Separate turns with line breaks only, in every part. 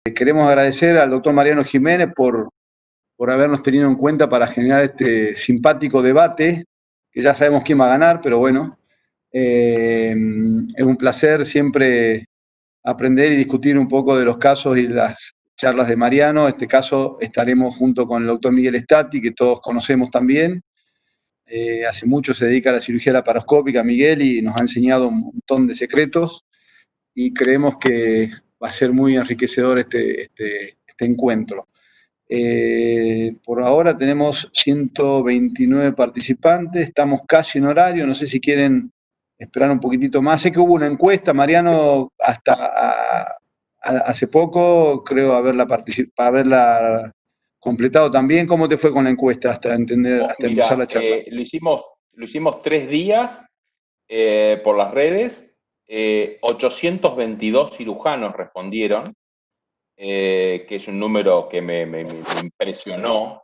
Queremos agradecer al doctor Mariano Jiménez por habernos tenido en cuenta para generar este simpático debate, que ya sabemos quién va a ganar, pero bueno, es un placer siempre aprender y discutir un poco de los casos y las charlas de Mariano. En este caso estaremos junto con el doctor Miguel Stati, que todos conocemos también. Hace mucho se dedica a la cirugía laparoscópica Miguel y nos ha enseñado un montón de secretos y creemos que va a ser muy enriquecedor este encuentro. Por ahora tenemos 129 participantes, estamos casi en horario, no sé si quieren esperar un poquitito más. Sé que hubo una encuesta, Mariano, hasta hace poco, creo haberla completado también. ¿Cómo te fue con la encuesta hasta empezar la charla?
Lo hicimos 3 días por las redes, 822 cirujanos respondieron, que es un número que me impresionó.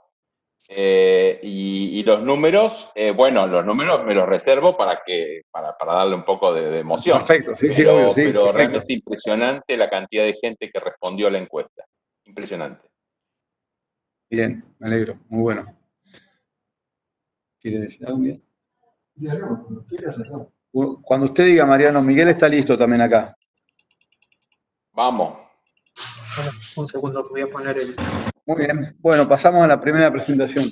Y los números, los números me los reservo para darle un poco de emoción.
Perfecto, sí,
pero,
obvio, sí.
Pero
perfecto.
realmente impresionante la cantidad de gente que respondió a la encuesta. Impresionante.
Bien, me alegro, muy bueno. ¿Quiere decir algo, Miguel? Cuando usted diga, Mariano, Miguel está listo también acá.
Vamos.
Bueno, un segundo que voy a poner el...
Muy bien. Bueno, pasamos a la primera presentación.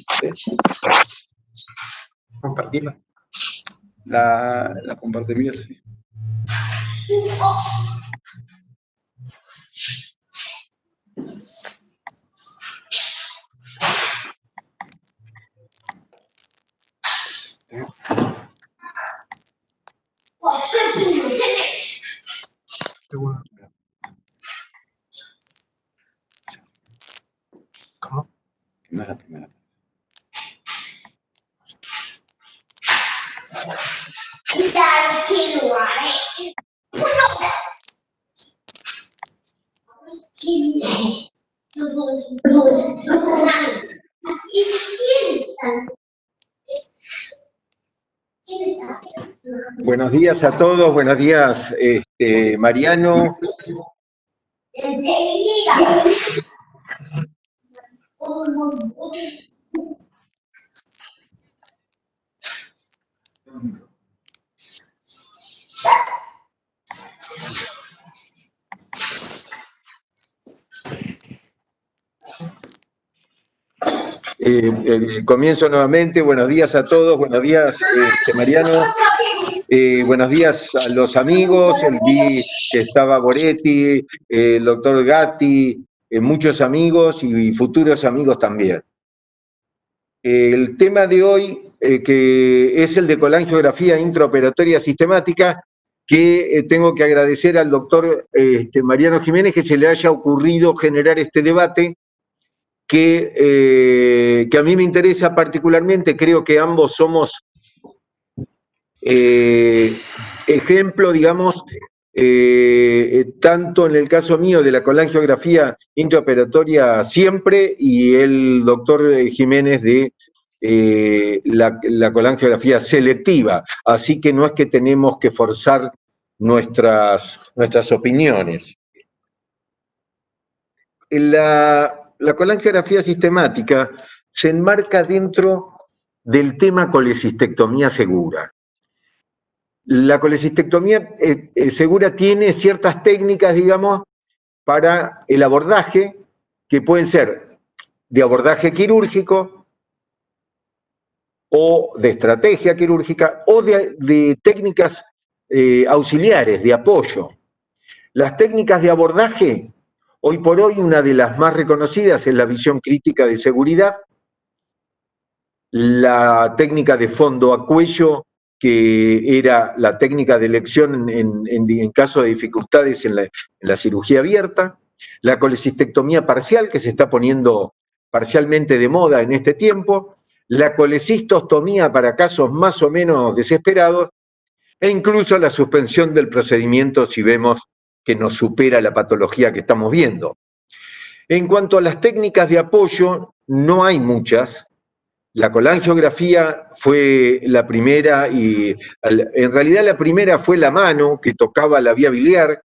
Compartirla.
La comparte Miguel, sí.
¿Cómo?
No es la primera. Buenos días a todos, buenos días, Mariano. Comienzo nuevamente, buenos días a todos, buenos días Mariano, buenos días a los amigos, vi que estaba Boretti, el doctor Gatti, muchos amigos y futuros amigos también. El tema de hoy, que es el de colangiografía intraoperatoria sistemática, que tengo que agradecer al doctor Mariano Jiménez que se le haya ocurrido generar este debate, que a mí me interesa particularmente. Creo que ambos somos ejemplo, digamos, tanto en el caso mío de la colangiografía intraoperatoria siempre y el doctor Jiménez de la colangiografía selectiva. Así que no es que tenemos que forzar nuestras opiniones. La colangiografía sistemática se enmarca dentro del tema colecistectomía segura. La colecistectomía segura tiene ciertas técnicas, digamos, para el abordaje, que pueden ser de abordaje quirúrgico o de estrategia quirúrgica o de técnicas auxiliares, de apoyo. Las técnicas de abordaje, hoy por hoy una de las más reconocidas es la visión crítica de seguridad, la técnica de fondo a cuello, que era la técnica de elección en caso de dificultades en la cirugía abierta, la colecistectomía parcial, que se está poniendo parcialmente de moda en este tiempo, la colecistostomía para casos más o menos desesperados, e incluso la suspensión del procedimiento si vemos que nos supera la patología que estamos viendo. En cuanto a las técnicas de apoyo, no hay muchas. La colangiografía fue la primera y en realidad la primera fue la mano que tocaba la vía biliar,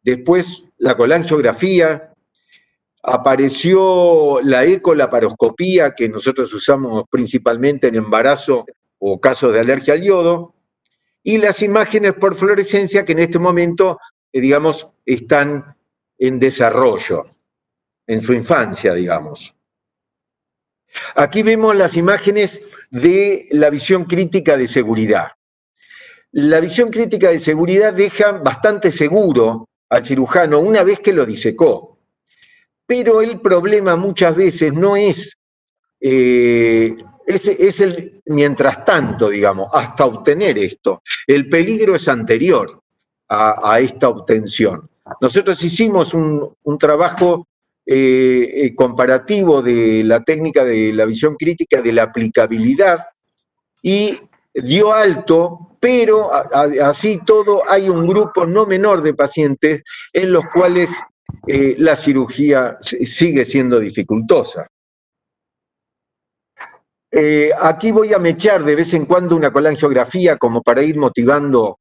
después la colangiografía,
apareció la ecolaparoscopía, que nosotros usamos principalmente en embarazo o casos de alergia al yodo, y las imágenes por fluorescencia que en este momento, digamos, están en desarrollo, en su infancia, digamos. Aquí vemos las imágenes de la visión crítica de seguridad. La visión crítica de seguridad deja bastante seguro al cirujano una vez que lo disecó. Pero el problema muchas veces no es, es el mientras tanto, digamos, hasta obtener esto. El peligro es anterior a esta obtención. Nosotros hicimos un trabajo comparativo de la técnica de la visión crítica, de la aplicabilidad, y dio alto, pero así todo hay un grupo no menor de pacientes en los cuales la cirugía sigue siendo dificultosa. Aquí voy a mechar de vez en cuando una colangiografía como para ir motivando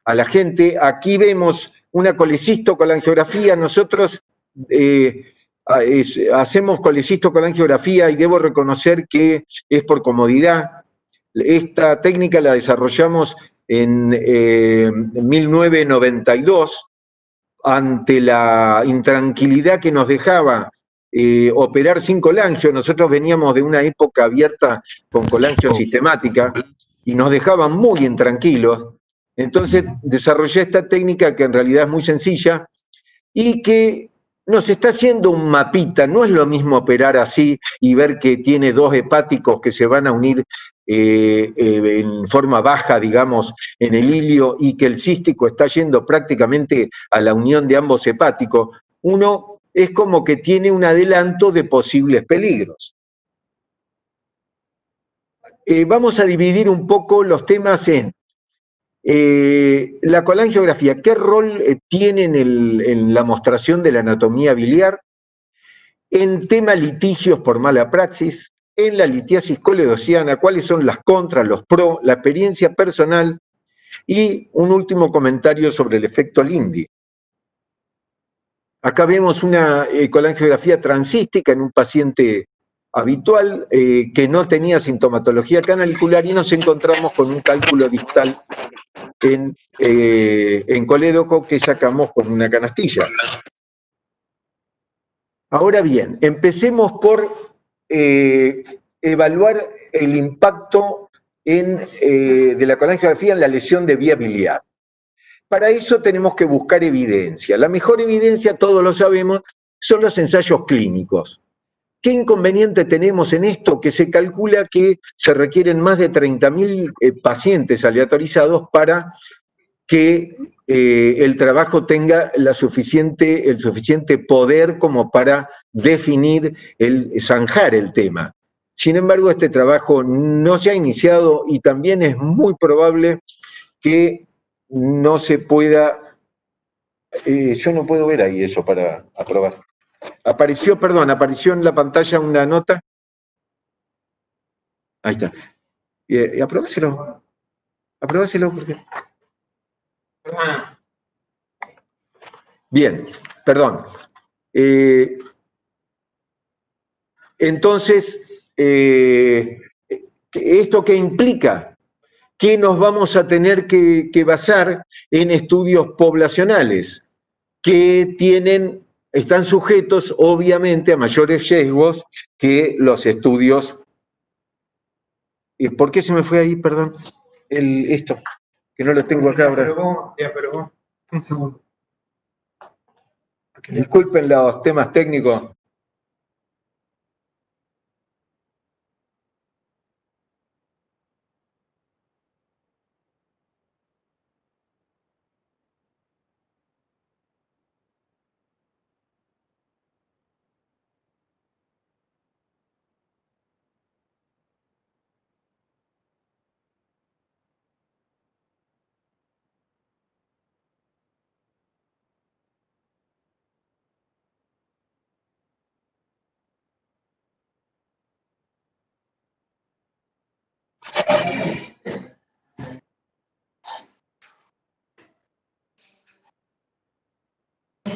a la gente. Aquí vemos una colecistocolangiografía. Nosotros hacemos colecistocolangiografía y debo reconocer que es por comodidad. Esta técnica la desarrollamos en 1992 ante la intranquilidad que nos dejaba operar sin colangio. Nosotros veníamos de una época abierta con colangio sistemática y nos dejaban muy intranquilos. Entonces desarrollé esta técnica que en realidad es muy sencilla y que nos está haciendo un mapita. No es lo mismo operar así y ver que tiene dos hepáticos que se van a unir en forma baja, digamos, en el ilio, y que el cístico está yendo prácticamente a la unión de ambos hepáticos. Uno es como que tiene un adelanto de posibles peligros. Vamos a dividir un poco los temas en la colangiografía. ¿Qué rol tiene en la mostración de la anatomía biliar? En tema litigios por mala praxis, en la litiasis coledociana, cuáles son las contras, los pros, la experiencia personal, y un último comentario sobre el efecto Lindy. Acá vemos una colangiografía transística en un paciente habitual que no tenía sintomatología canalicular y nos encontramos con un cálculo distal en colédoco que sacamos con una canastilla. Ahora bien, empecemos por evaluar el impacto de la colangiografía en la lesión de vía biliar. Para eso tenemos que buscar evidencia. La mejor evidencia, todos lo sabemos, son los ensayos clínicos. ¿Qué inconveniente tenemos en esto? Que se calcula que se requieren más de 30.000 pacientes aleatorizados para que el trabajo tenga el suficiente poder como para definir, zanjar el tema. Sin embargo, este trabajo no se ha iniciado y también es muy probable que no se pueda, yo no puedo ver ahí eso para aprobar. Apareció en la pantalla una nota. Ahí está. Aprobáselo. Aprobáselo porque... Bien, perdón. Entonces, ¿esto qué implica? Que nos vamos a tener que basar en estudios poblacionales que están sujetos, obviamente, a mayores sesgos que los estudios. ¿Por qué se me fue ahí, perdón? Esto, que no lo tengo acá ahora.
Pero un segundo.
Disculpen los temas técnicos.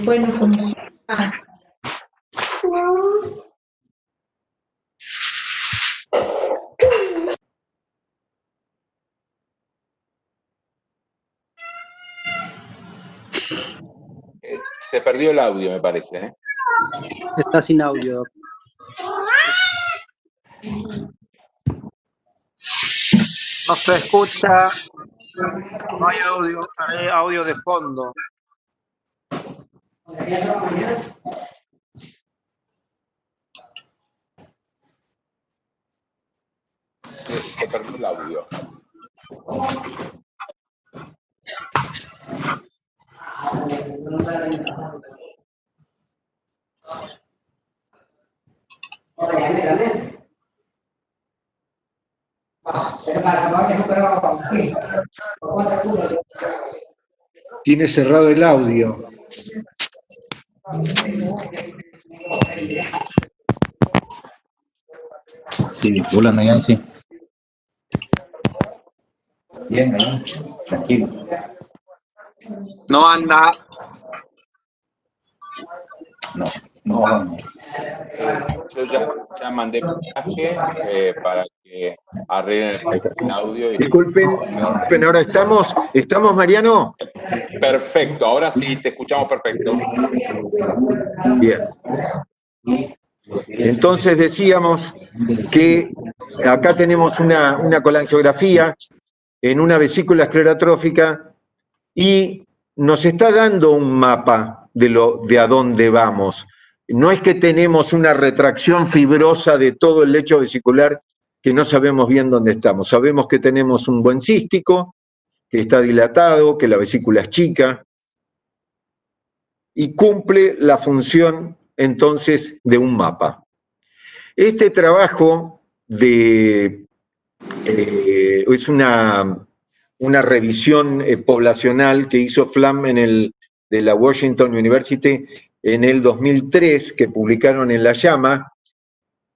Bueno,
Se perdió el audio, me parece, ¿eh?
Está sin audio.
No se escucha. No hay audio de fondo.
Se perdió el audio.
Tiene cerrado el audio.
Sí, vinculando ya, sí. Bien, ahí, tranquilo.
No anda.
No vamos.
Yo ya mandé mensaje para que arreglen el audio.
Disculpen, ahora estamos, Mariano.
Perfecto, ahora sí te escuchamos perfecto.
Bien. Entonces decíamos que acá tenemos una colangiografía en una vesícula esclerotrófica y nos está dando un mapa de a dónde vamos. No es que tenemos una retracción fibrosa de todo el lecho vesicular que no sabemos bien dónde estamos. Sabemos que tenemos un buen cístico, que está dilatado, que la vesícula es chica y cumple la función entonces de un mapa. Este trabajo es una revisión poblacional que hizo Flam de la Washington University en el 2003, que publicaron en La Llama.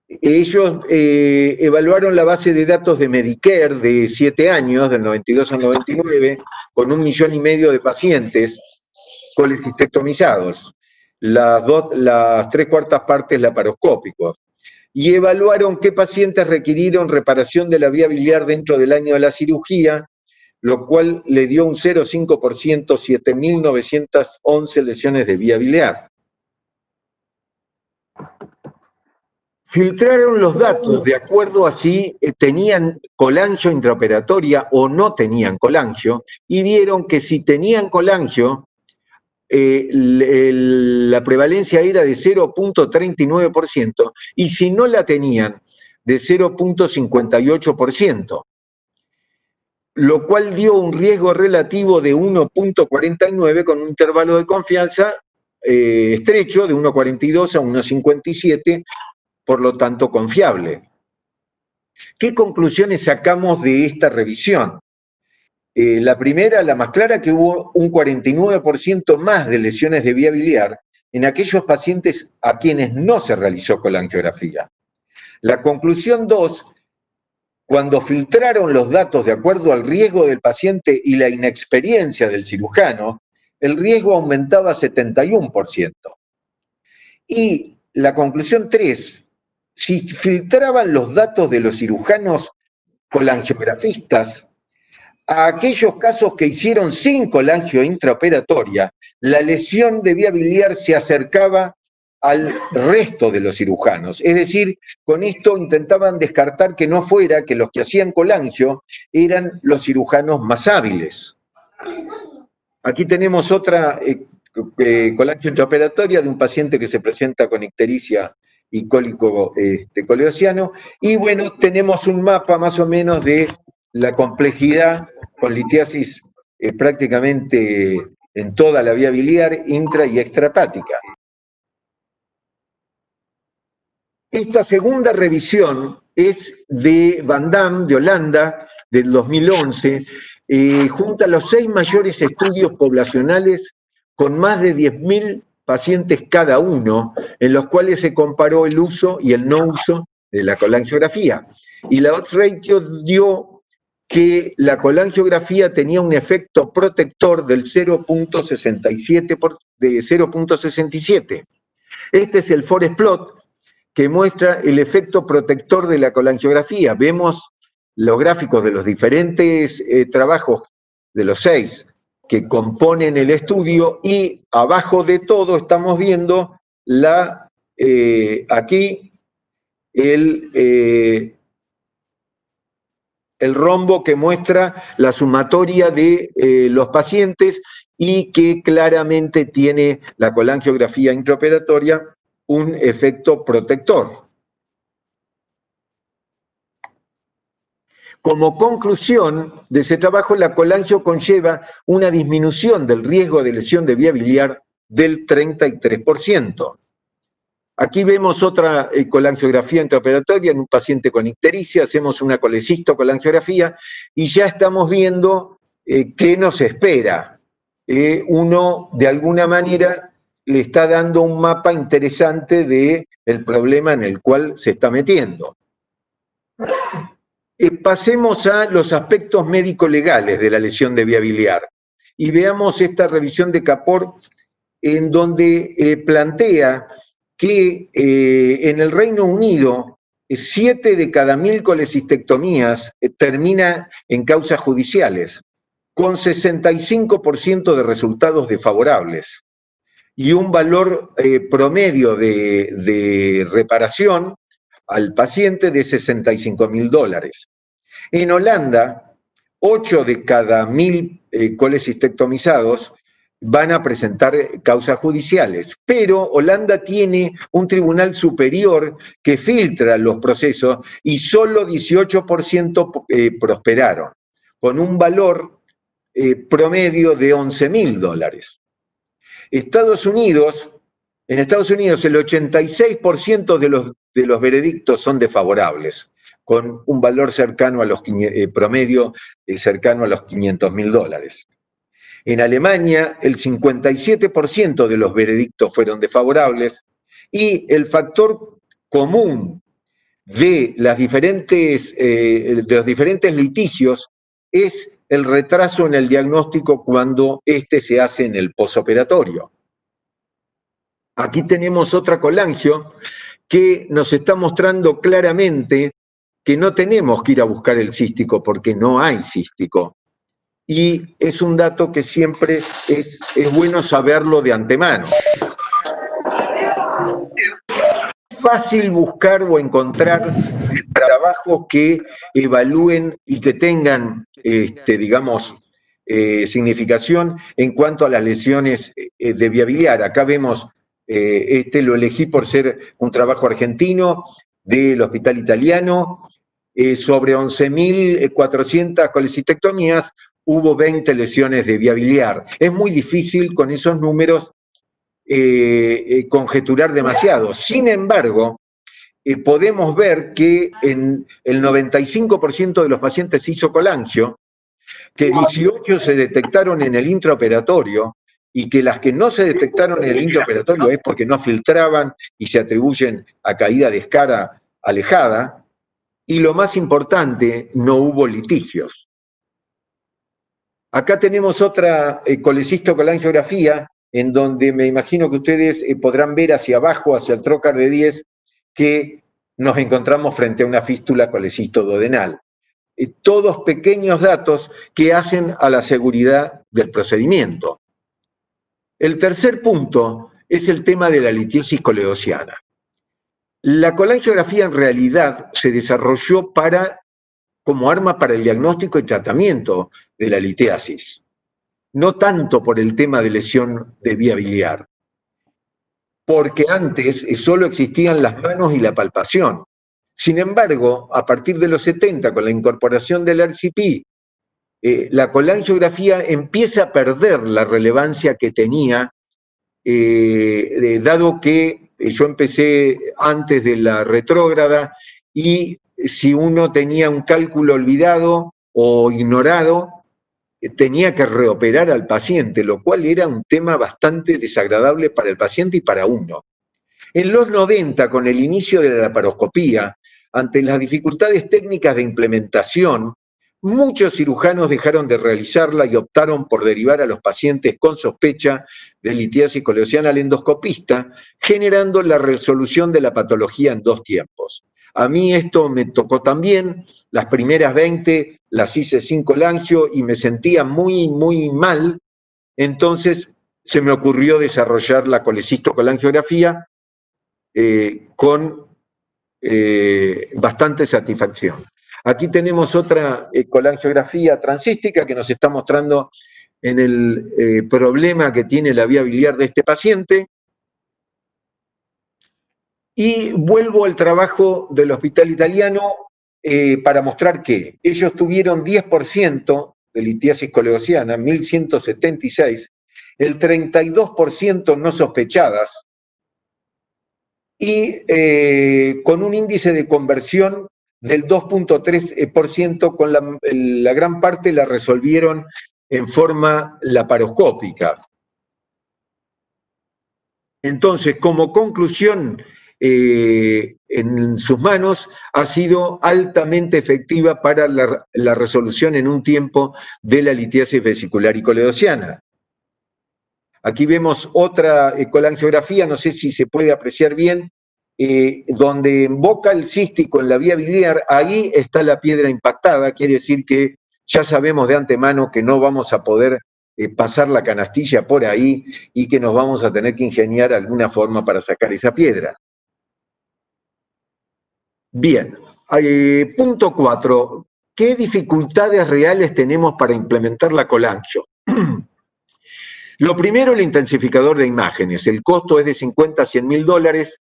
Ellos evaluaron la base de datos de Medicare de 7 años, del 92 al 99, con 1,5 millones de pacientes colecistectomizados, las 3/4 partes laparoscópicos, y evaluaron qué pacientes requirieron reparación de la vía biliar dentro del año de la cirugía, lo cual le dio un 0,5%, 7.911 lesiones de vía biliar. Filtraron los datos de acuerdo a si tenían colangio intraoperatoria o no tenían colangio, y vieron que si tenían colangio, la prevalencia era de 0,39%, y si no la tenían, de 0,58%, lo cual dio un riesgo relativo de 1,49 con un intervalo de confianza estrecho de 1,42 a 1,57, por lo tanto confiable. ¿Qué conclusiones sacamos de esta revisión? La primera, la más clara, que hubo un 49% más de lesiones de vía biliar en aquellos pacientes a quienes no se realizó colangiografía. La conclusión 2, cuando filtraron los datos de acuerdo al riesgo del paciente y la inexperiencia del cirujano, el riesgo aumentaba a 71%. Y la conclusión 3, si filtraban los datos de los cirujanos colangiografistas, a aquellos casos que hicieron sin colangio intraoperatoria, la lesión de vía biliar se acercaba al resto de los cirujanos. Es decir, con esto intentaban descartar que no fuera que los que hacían colangio eran los cirujanos más hábiles. Aquí tenemos otra colangio intraoperatoria de un paciente que se presenta con ictericia y cólico coleociano, y bueno, tenemos un mapa más o menos de la complejidad con litiasis prácticamente en toda la vía biliar, intra y extrahepática. Esta segunda revisión es de Van Damme, de Holanda, del 2011, junta los 6 mayores estudios poblacionales con más de 10.000 pacientes cada uno, en los cuales se comparó el uso y el no uso de la colangiografía. Y la odds ratio dio que la colangiografía tenía un efecto protector del 0,67. Este es el forest plot que muestra el efecto protector de la colangiografía. Vemos los gráficos de los diferentes trabajos de los 6 que componen el estudio y abajo de todo estamos viendo aquí el rombo que muestra la sumatoria de los pacientes y que claramente tiene la colangiografía intraoperatoria un efecto protector. Como conclusión de ese trabajo, la colangio conlleva una disminución del riesgo de lesión de vía biliar del 33%. Aquí vemos otra colangiografía intraoperatoria en un paciente con ictericia, hacemos una colecistocolangiografía y ya estamos viendo qué nos espera. Uno, de alguna manera, le está dando un mapa interesante del problema en el cual se está metiendo. Pasemos a los aspectos médico-legales de la lesión de vía biliar y veamos esta revisión de Kapor en donde plantea que en el Reino Unido 7 de cada 1000 colecistectomías termina en causas judiciales, con 65% de resultados desfavorables y un valor promedio de reparación al paciente de $65.000. En Holanda, 8 de cada 1000 colecistectomizados van a presentar causas judiciales, pero Holanda tiene un tribunal superior que filtra los procesos y solo 18% prosperaron, con un valor promedio de $11.000. En Estados Unidos el 86% de los veredictos son desfavorables, con un valor cercano a los promedio cercano a los $500.000. En Alemania, el 57% de los veredictos fueron desfavorables y el factor común de los diferentes litigios es el retraso en el diagnóstico cuando éste se hace en el posoperatorio. Aquí tenemos otra colangio que nos está mostrando claramente que no tenemos que ir a buscar el cístico porque no hay cístico. Y es un dato que siempre es bueno saberlo de antemano. Es fácil buscar o encontrar trabajos que evalúen y que tengan, digamos, significación en cuanto a las lesiones de vía biliar. Acá vemos, lo elegí por ser un trabajo argentino del Hospital Italiano, sobre 11.400 colecistectomías, hubo 20 lesiones de vía biliar. Es muy difícil con esos números conjeturar demasiado. Sin embargo, podemos ver que en el 95% de los pacientes se hizo colangio, que 18 se detectaron en el intraoperatorio y que las que no se detectaron en el intraoperatorio es porque no filtraban y se atribuyen a caída de escara alejada. Y lo más importante, no hubo litigios. Acá tenemos otra colecistocolangiografía en donde me imagino que ustedes podrán ver hacia abajo, hacia el trocar de 10, que nos encontramos frente a una fístula colecistoduodenal. Todos pequeños datos que hacen a la seguridad del procedimiento. El tercer punto es el tema de la litiosis coledociana. La colangiografía en realidad se desarrolló como arma para el diagnóstico y tratamiento de la litiasis, no tanto por el tema de lesión de vía biliar, porque antes solo existían las manos y la palpación. Sin embargo, a partir de los 70, con la incorporación del RCP, la colangiografía empieza a perder la relevancia que tenía, dado que yo empecé antes de la retrógrada y si uno tenía un cálculo olvidado o ignorado, tenía que reoperar al paciente, lo cual era un tema bastante desagradable para el paciente y para uno. En los 90, con el inicio de la laparoscopía, ante las dificultades técnicas de implementación, muchos cirujanos dejaron de realizarla y optaron por derivar a los pacientes con sospecha de litiasis coledociana al endoscopista, generando la resolución de la patología en 2 tiempos. A mí esto me tocó también, las primeras 20 las hice sin colangio y me sentía muy, muy mal entonces se me ocurrió desarrollar la colecistocolangiografía con bastante satisfacción. Aquí tenemos otra colangiografía transística que nos está mostrando en el problema que tiene la vía biliar de este paciente. Y vuelvo al trabajo del Hospital Italiano para mostrar que ellos tuvieron 10% de litiasis coledossiana, 1176, el 32% no sospechadas, y con un índice de conversión del 2.3%, con la gran parte la resolvieron en forma laparoscópica. Entonces, como conclusión, en sus manos ha sido altamente efectiva para la resolución en un tiempo de la litiasis vesicular y coledossiana. Aquí vemos otra colangiografía, no sé si se puede apreciar bien, donde emboca el cístico en la vía biliar, ahí está la piedra impactada, quiere decir que ya sabemos de antemano que no vamos a poder pasar la canastilla por ahí y que nos vamos a tener que ingeniar alguna forma para sacar esa piedra. Bien, punto 4. ¿Qué dificultades reales tenemos para implementar la colangio? Lo primero, el intensificador de imágenes. El costo es de 50 a 100 mil dólares.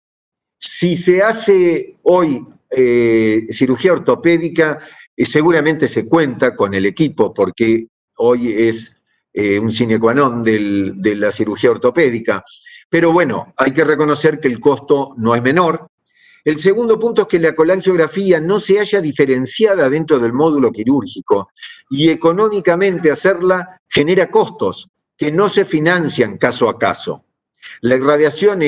Si se hace hoy cirugía ortopédica, seguramente se cuenta con el equipo, porque hoy es un sine qua non de la cirugía ortopédica. Pero bueno, hay que reconocer que el costo no es menor. El segundo punto es que la colangiografía no se halla diferenciada dentro del módulo quirúrgico y económicamente hacerla genera costos que no se financian caso a caso. La irradiación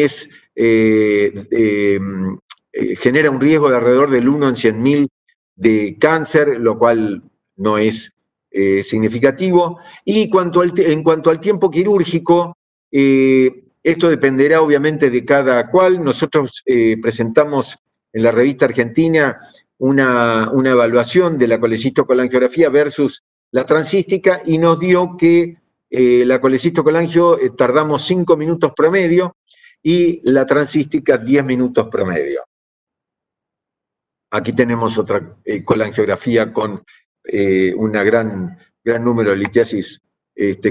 genera un riesgo de alrededor del 1 en 100.000 de cáncer, lo cual no es significativo. Y en cuanto al tiempo quirúrgico, esto dependerá obviamente de cada cual. Nosotros presentamos en la revista argentina una evaluación de la colecistocolangiografía versus la transística y nos dio que la colecistocolangio tardamos 5 minutos promedio y la transística 10 minutos promedio. Aquí tenemos otra colangiografía con un gran número de litiasis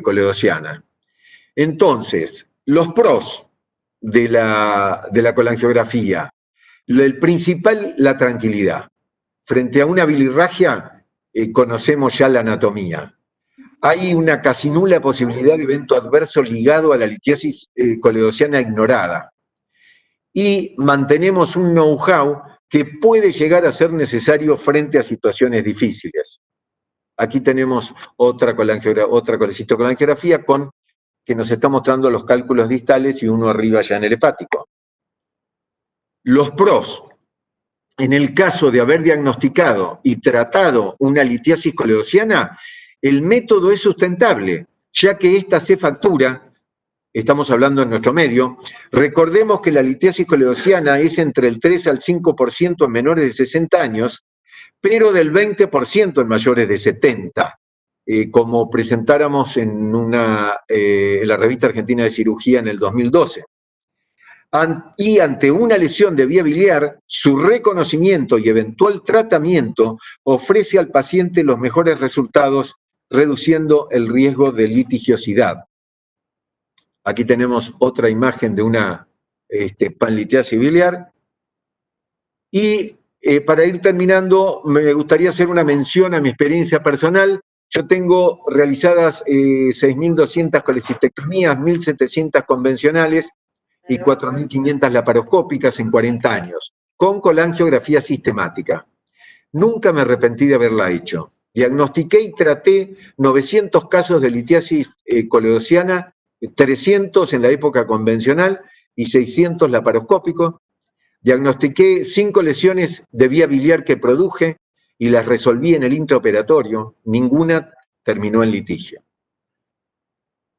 coledossiana. Entonces, los pros de la colangiografía. El principal, la tranquilidad. Frente a una bilirragia, conocemos ya la anatomía. Hay una casi nula posibilidad de evento adverso ligado a la litiasis coledossiana ignorada. Y mantenemos un know-how que puede llegar a ser necesario frente a situaciones difíciles. Aquí tenemos otra colecistocolangiografía que nos está mostrando los cálculos distales y uno arriba ya en el hepático. Los pros. En el caso de haber diagnosticado y tratado una litiasis coledossiana, el método es sustentable, ya que esta se factura, estamos hablando en nuestro medio, recordemos que la litiasis coledossiana es entre el 3 al 5% en menores de 60 años, pero del 20% en mayores de 70, como presentáramos en la revista argentina de cirugía en el 2012. Y ante una lesión de vía biliar, su reconocimiento y eventual tratamiento ofrece al paciente los mejores resultados, reduciendo el riesgo de litigiosidad. Aquí tenemos otra imagen de una panlitiasis biliar. Y para ir terminando, me gustaría hacer una mención a mi experiencia personal. Yo tengo realizadas 6.200 colecistectomías, 1.700 convencionales y 4.500 laparoscópicas en 40 años, con colangiografía sistemática. Nunca me arrepentí de haberla hecho. Diagnostiqué y traté 900 casos de litiasis coledossiana, 300 en la época convencional y 600 laparoscópicos. Diagnostiqué 5 lesiones de vía biliar que produje y las resolví en el intraoperatorio. Ninguna terminó en litigio.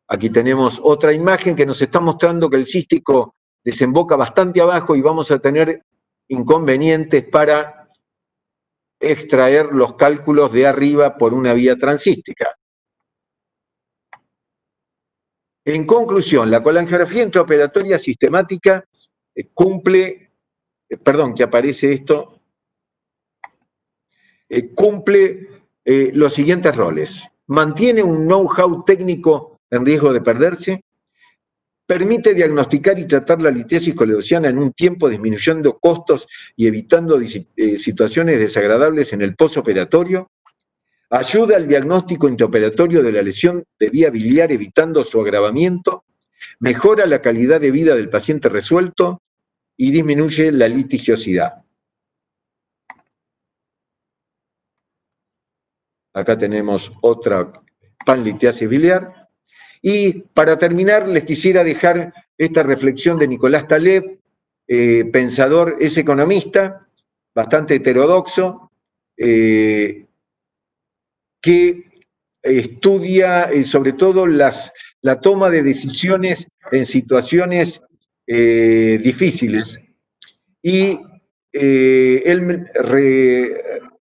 Aquí tenemos otra imagen que nos está mostrando que el cístico desemboca bastante abajo y vamos a tener inconvenientes para extraer los cálculos de arriba por una vía transística. En conclusión, la colangiografía intraoperatoria sistemática cumple, perdón, que aparece esto, cumple los siguientes roles. Mantiene un know-how técnico en riesgo de perderse, permite diagnosticar y tratar la litiasis coledociana en un tiempo, disminuyendo costos y evitando situaciones desagradables en el postoperatorio, ayuda al diagnóstico intraoperatorio de la lesión de vía biliar evitando su agravamiento, mejora la calidad de vida del paciente resuelto y disminuye la litigiosidad. Acá tenemos otra panlitiasis biliar. Y para terminar, les quisiera dejar esta reflexión de Nicolás Taleb, pensador, es economista, bastante heterodoxo, que estudia sobre todo la toma de decisiones en situaciones difíciles. Y él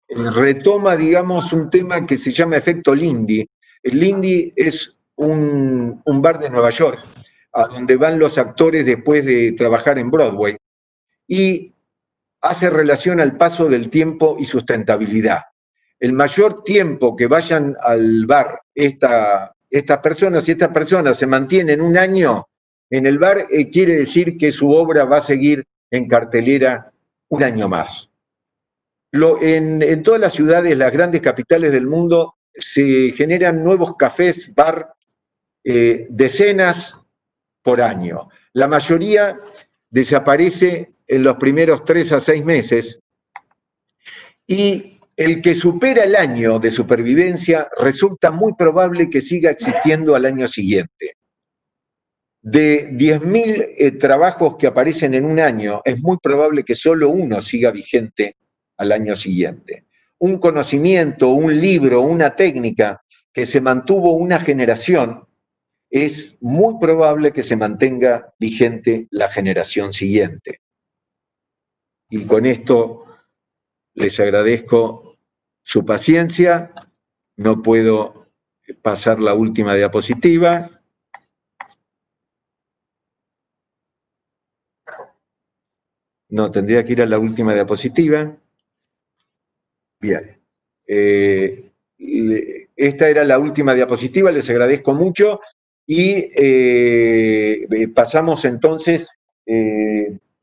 retoma, digamos, un tema que se llama efecto Lindy. El Lindy es un bar de Nueva York, a donde van los actores después de trabajar en Broadway, y hace relación al paso del tiempo y sustentabilidad. El mayor tiempo que vayan al bar estas personas, si estas personas se mantienen un año en el bar, quiere decir que su obra va a seguir en cartelera un año más. En todas las ciudades, las grandes capitales del mundo, se generan nuevos cafés, bar, decenas por año. La mayoría desaparece en los primeros 3 a 6 meses y el que supera el año de supervivencia resulta muy probable que siga existiendo al año siguiente. De 10.000 trabajos que aparecen en un año, es muy probable que solo uno siga vigente al año siguiente. Un conocimiento, un libro, una técnica que se mantuvo una generación, es muy probable que se mantenga vigente la generación siguiente. Y con esto les agradezco su paciencia. No puedo pasar la última diapositiva. No, tendría que ir a la última diapositiva. Bien. Esta era la última diapositiva, les agradezco mucho. Y pasamos entonces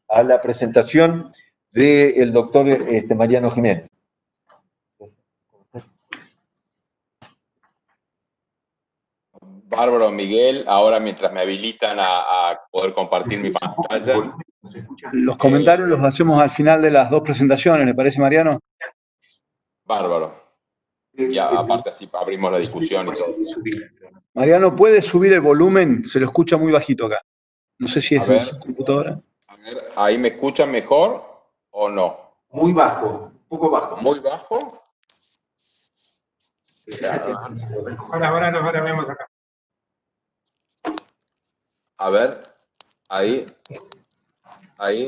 a la presentación del doctor Mariano Jiménez.
Bárbaro, Miguel. Ahora, mientras me habilitan a poder compartir mi pantalla.
Los comentarios los hacemos al final de las dos presentaciones, ¿le parece, Mariano?
Bárbaro. Y aparte así abrimos la discusión y todo.
Mariano, ¿puede subir el volumen? Se lo escucha muy bajito acá. No sé si es en su computadora.
A ver, ¿ahí me escuchan mejor o no?
Muy bajo, un poco bajo.
¿Muy bajo?
Ahora vemos acá.
A ver, ahí,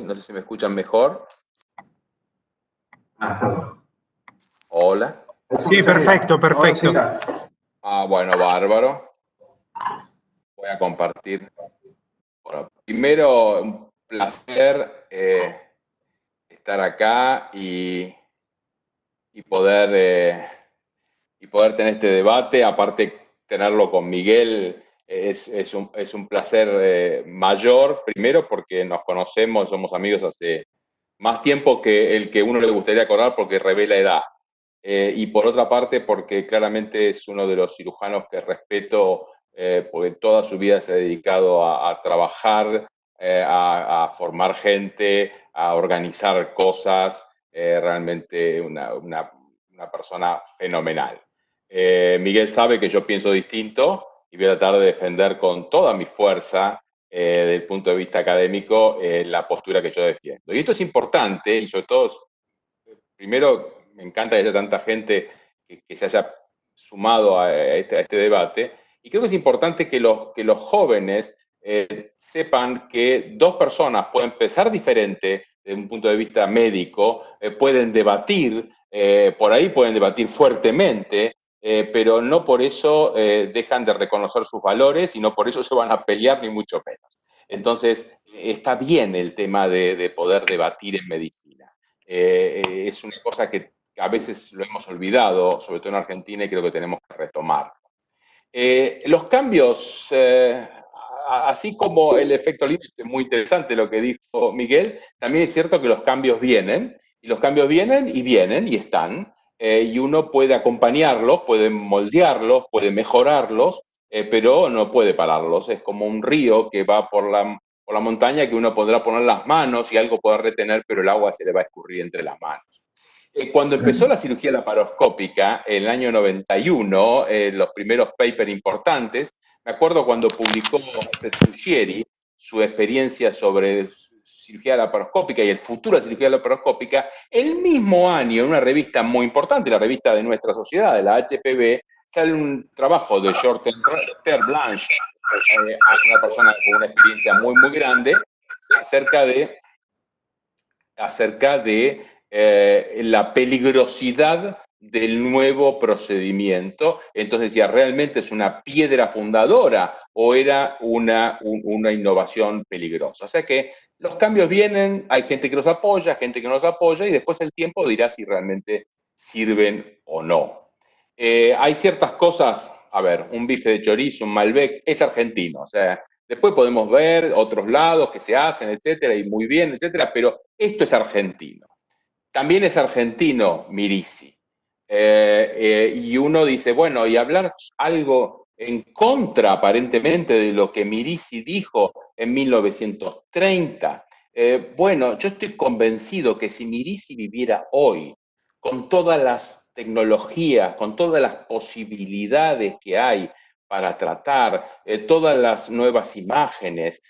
no sé si me escuchan mejor. Hola.
Sí, perfecto.
Bueno, bárbaro. Voy a compartir. Bueno, primero, un placer estar acá y poder tener este debate. Aparte, tenerlo con Miguel es un placer mayor, primero porque nos conocemos, somos amigos hace más tiempo que el que uno le gustaría acordar porque revela edad. Y por otra parte, porque claramente es uno de los cirujanos que respeto, porque toda su vida se ha dedicado a trabajar, a formar gente, a organizar cosas, realmente una persona fenomenal. Miguel sabe que yo pienso distinto y voy a tratar de defender con toda mi fuerza, desde el punto de vista académico, la postura que yo defiendo. Y esto es importante, y sobre todo, primero, me encanta que haya tanta gente que se haya sumado a este debate, y creo que es importante que los jóvenes sepan que dos personas pueden pensar diferente desde un punto de vista médico, pueden debatir, por ahí pueden debatir fuertemente, pero no por eso dejan de reconocer sus valores y no por eso se van a pelear, ni mucho menos. Entonces, está bien el tema de poder debatir en medicina. Es una cosa que a veces lo hemos olvidado, sobre todo en Argentina, y creo que tenemos que retomar. Los cambios, así como el efecto límite, muy interesante lo que dijo Miguel, también es cierto que los cambios vienen, y los cambios vienen y están, y uno puede acompañarlos, puede moldearlos, puede mejorarlos, pero no puede pararlos. Es como un río que va por la montaña, que uno podrá poner las manos y algo podrá retener, pero el agua se le va a escurrir entre las manos. Cuando empezó la cirugía laparoscópica, en el año 91, los primeros papers importantes, me acuerdo cuando publicó Pescuccieri su experiencia sobre cirugía laparoscópica y el futuro de cirugía laparoscópica, el mismo año, en una revista muy importante, la revista de nuestra sociedad, de la HPV, sale un trabajo de Georges Blanche, una persona con una experiencia muy, muy grande, acerca de la peligrosidad del nuevo procedimiento. Entonces decía, ¿realmente es una piedra fundadora o era una innovación peligrosa? O sea que los cambios vienen, hay gente que los apoya, gente que no los apoya, y después el tiempo dirá si realmente sirven o no. Hay ciertas cosas, a ver, un bife de chorizo, un Malbec, es argentino, o sea, después podemos ver otros lados que se hacen, etcétera, y muy bien, etcétera, pero esto es argentino. También es argentino Mirici. Y uno dice, bueno, y hablar algo en contra, aparentemente, de lo que Mirici dijo en 1930. Bueno, yo estoy convencido que si Mirici viviera hoy, con todas las tecnologías, con todas las posibilidades que hay para tratar, todas las nuevas imágenes,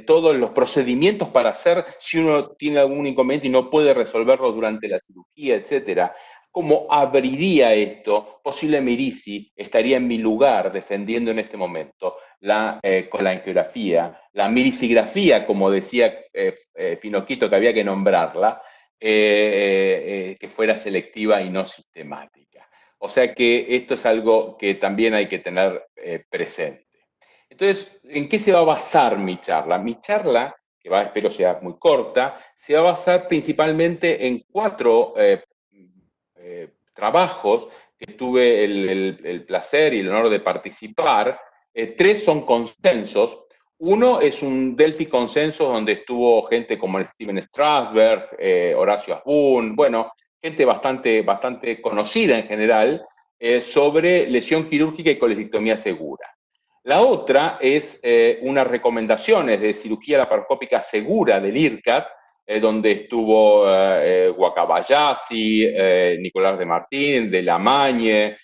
todos los procedimientos para hacer si uno tiene algún inconveniente y no puede resolverlo durante la cirugía, etcétera. ¿Cómo abriría esto? Posible Mirici estaría en mi lugar defendiendo en este momento la colangiografía, la miricigrafía, como decía Finoquito, que había que nombrarla, que fuera selectiva y no sistemática. O sea que esto es algo que también hay que tener presente. Entonces, ¿en qué se va a basar mi charla? Mi charla, que espero sea muy corta, se va a basar principalmente en 4 trabajos que tuve el placer y el honor de participar. 3 son consensos. Uno es un Delphi Consenso donde estuvo gente como el Steven Strasberg, Horacio Asbun, bueno, gente bastante conocida en general, sobre lesión quirúrgica y colecistectomía segura. La otra es unas recomendaciones de cirugía laparoscópica segura del IRCAD, donde estuvo Guacabayasi, Nicolás de Martín, de Lamagne,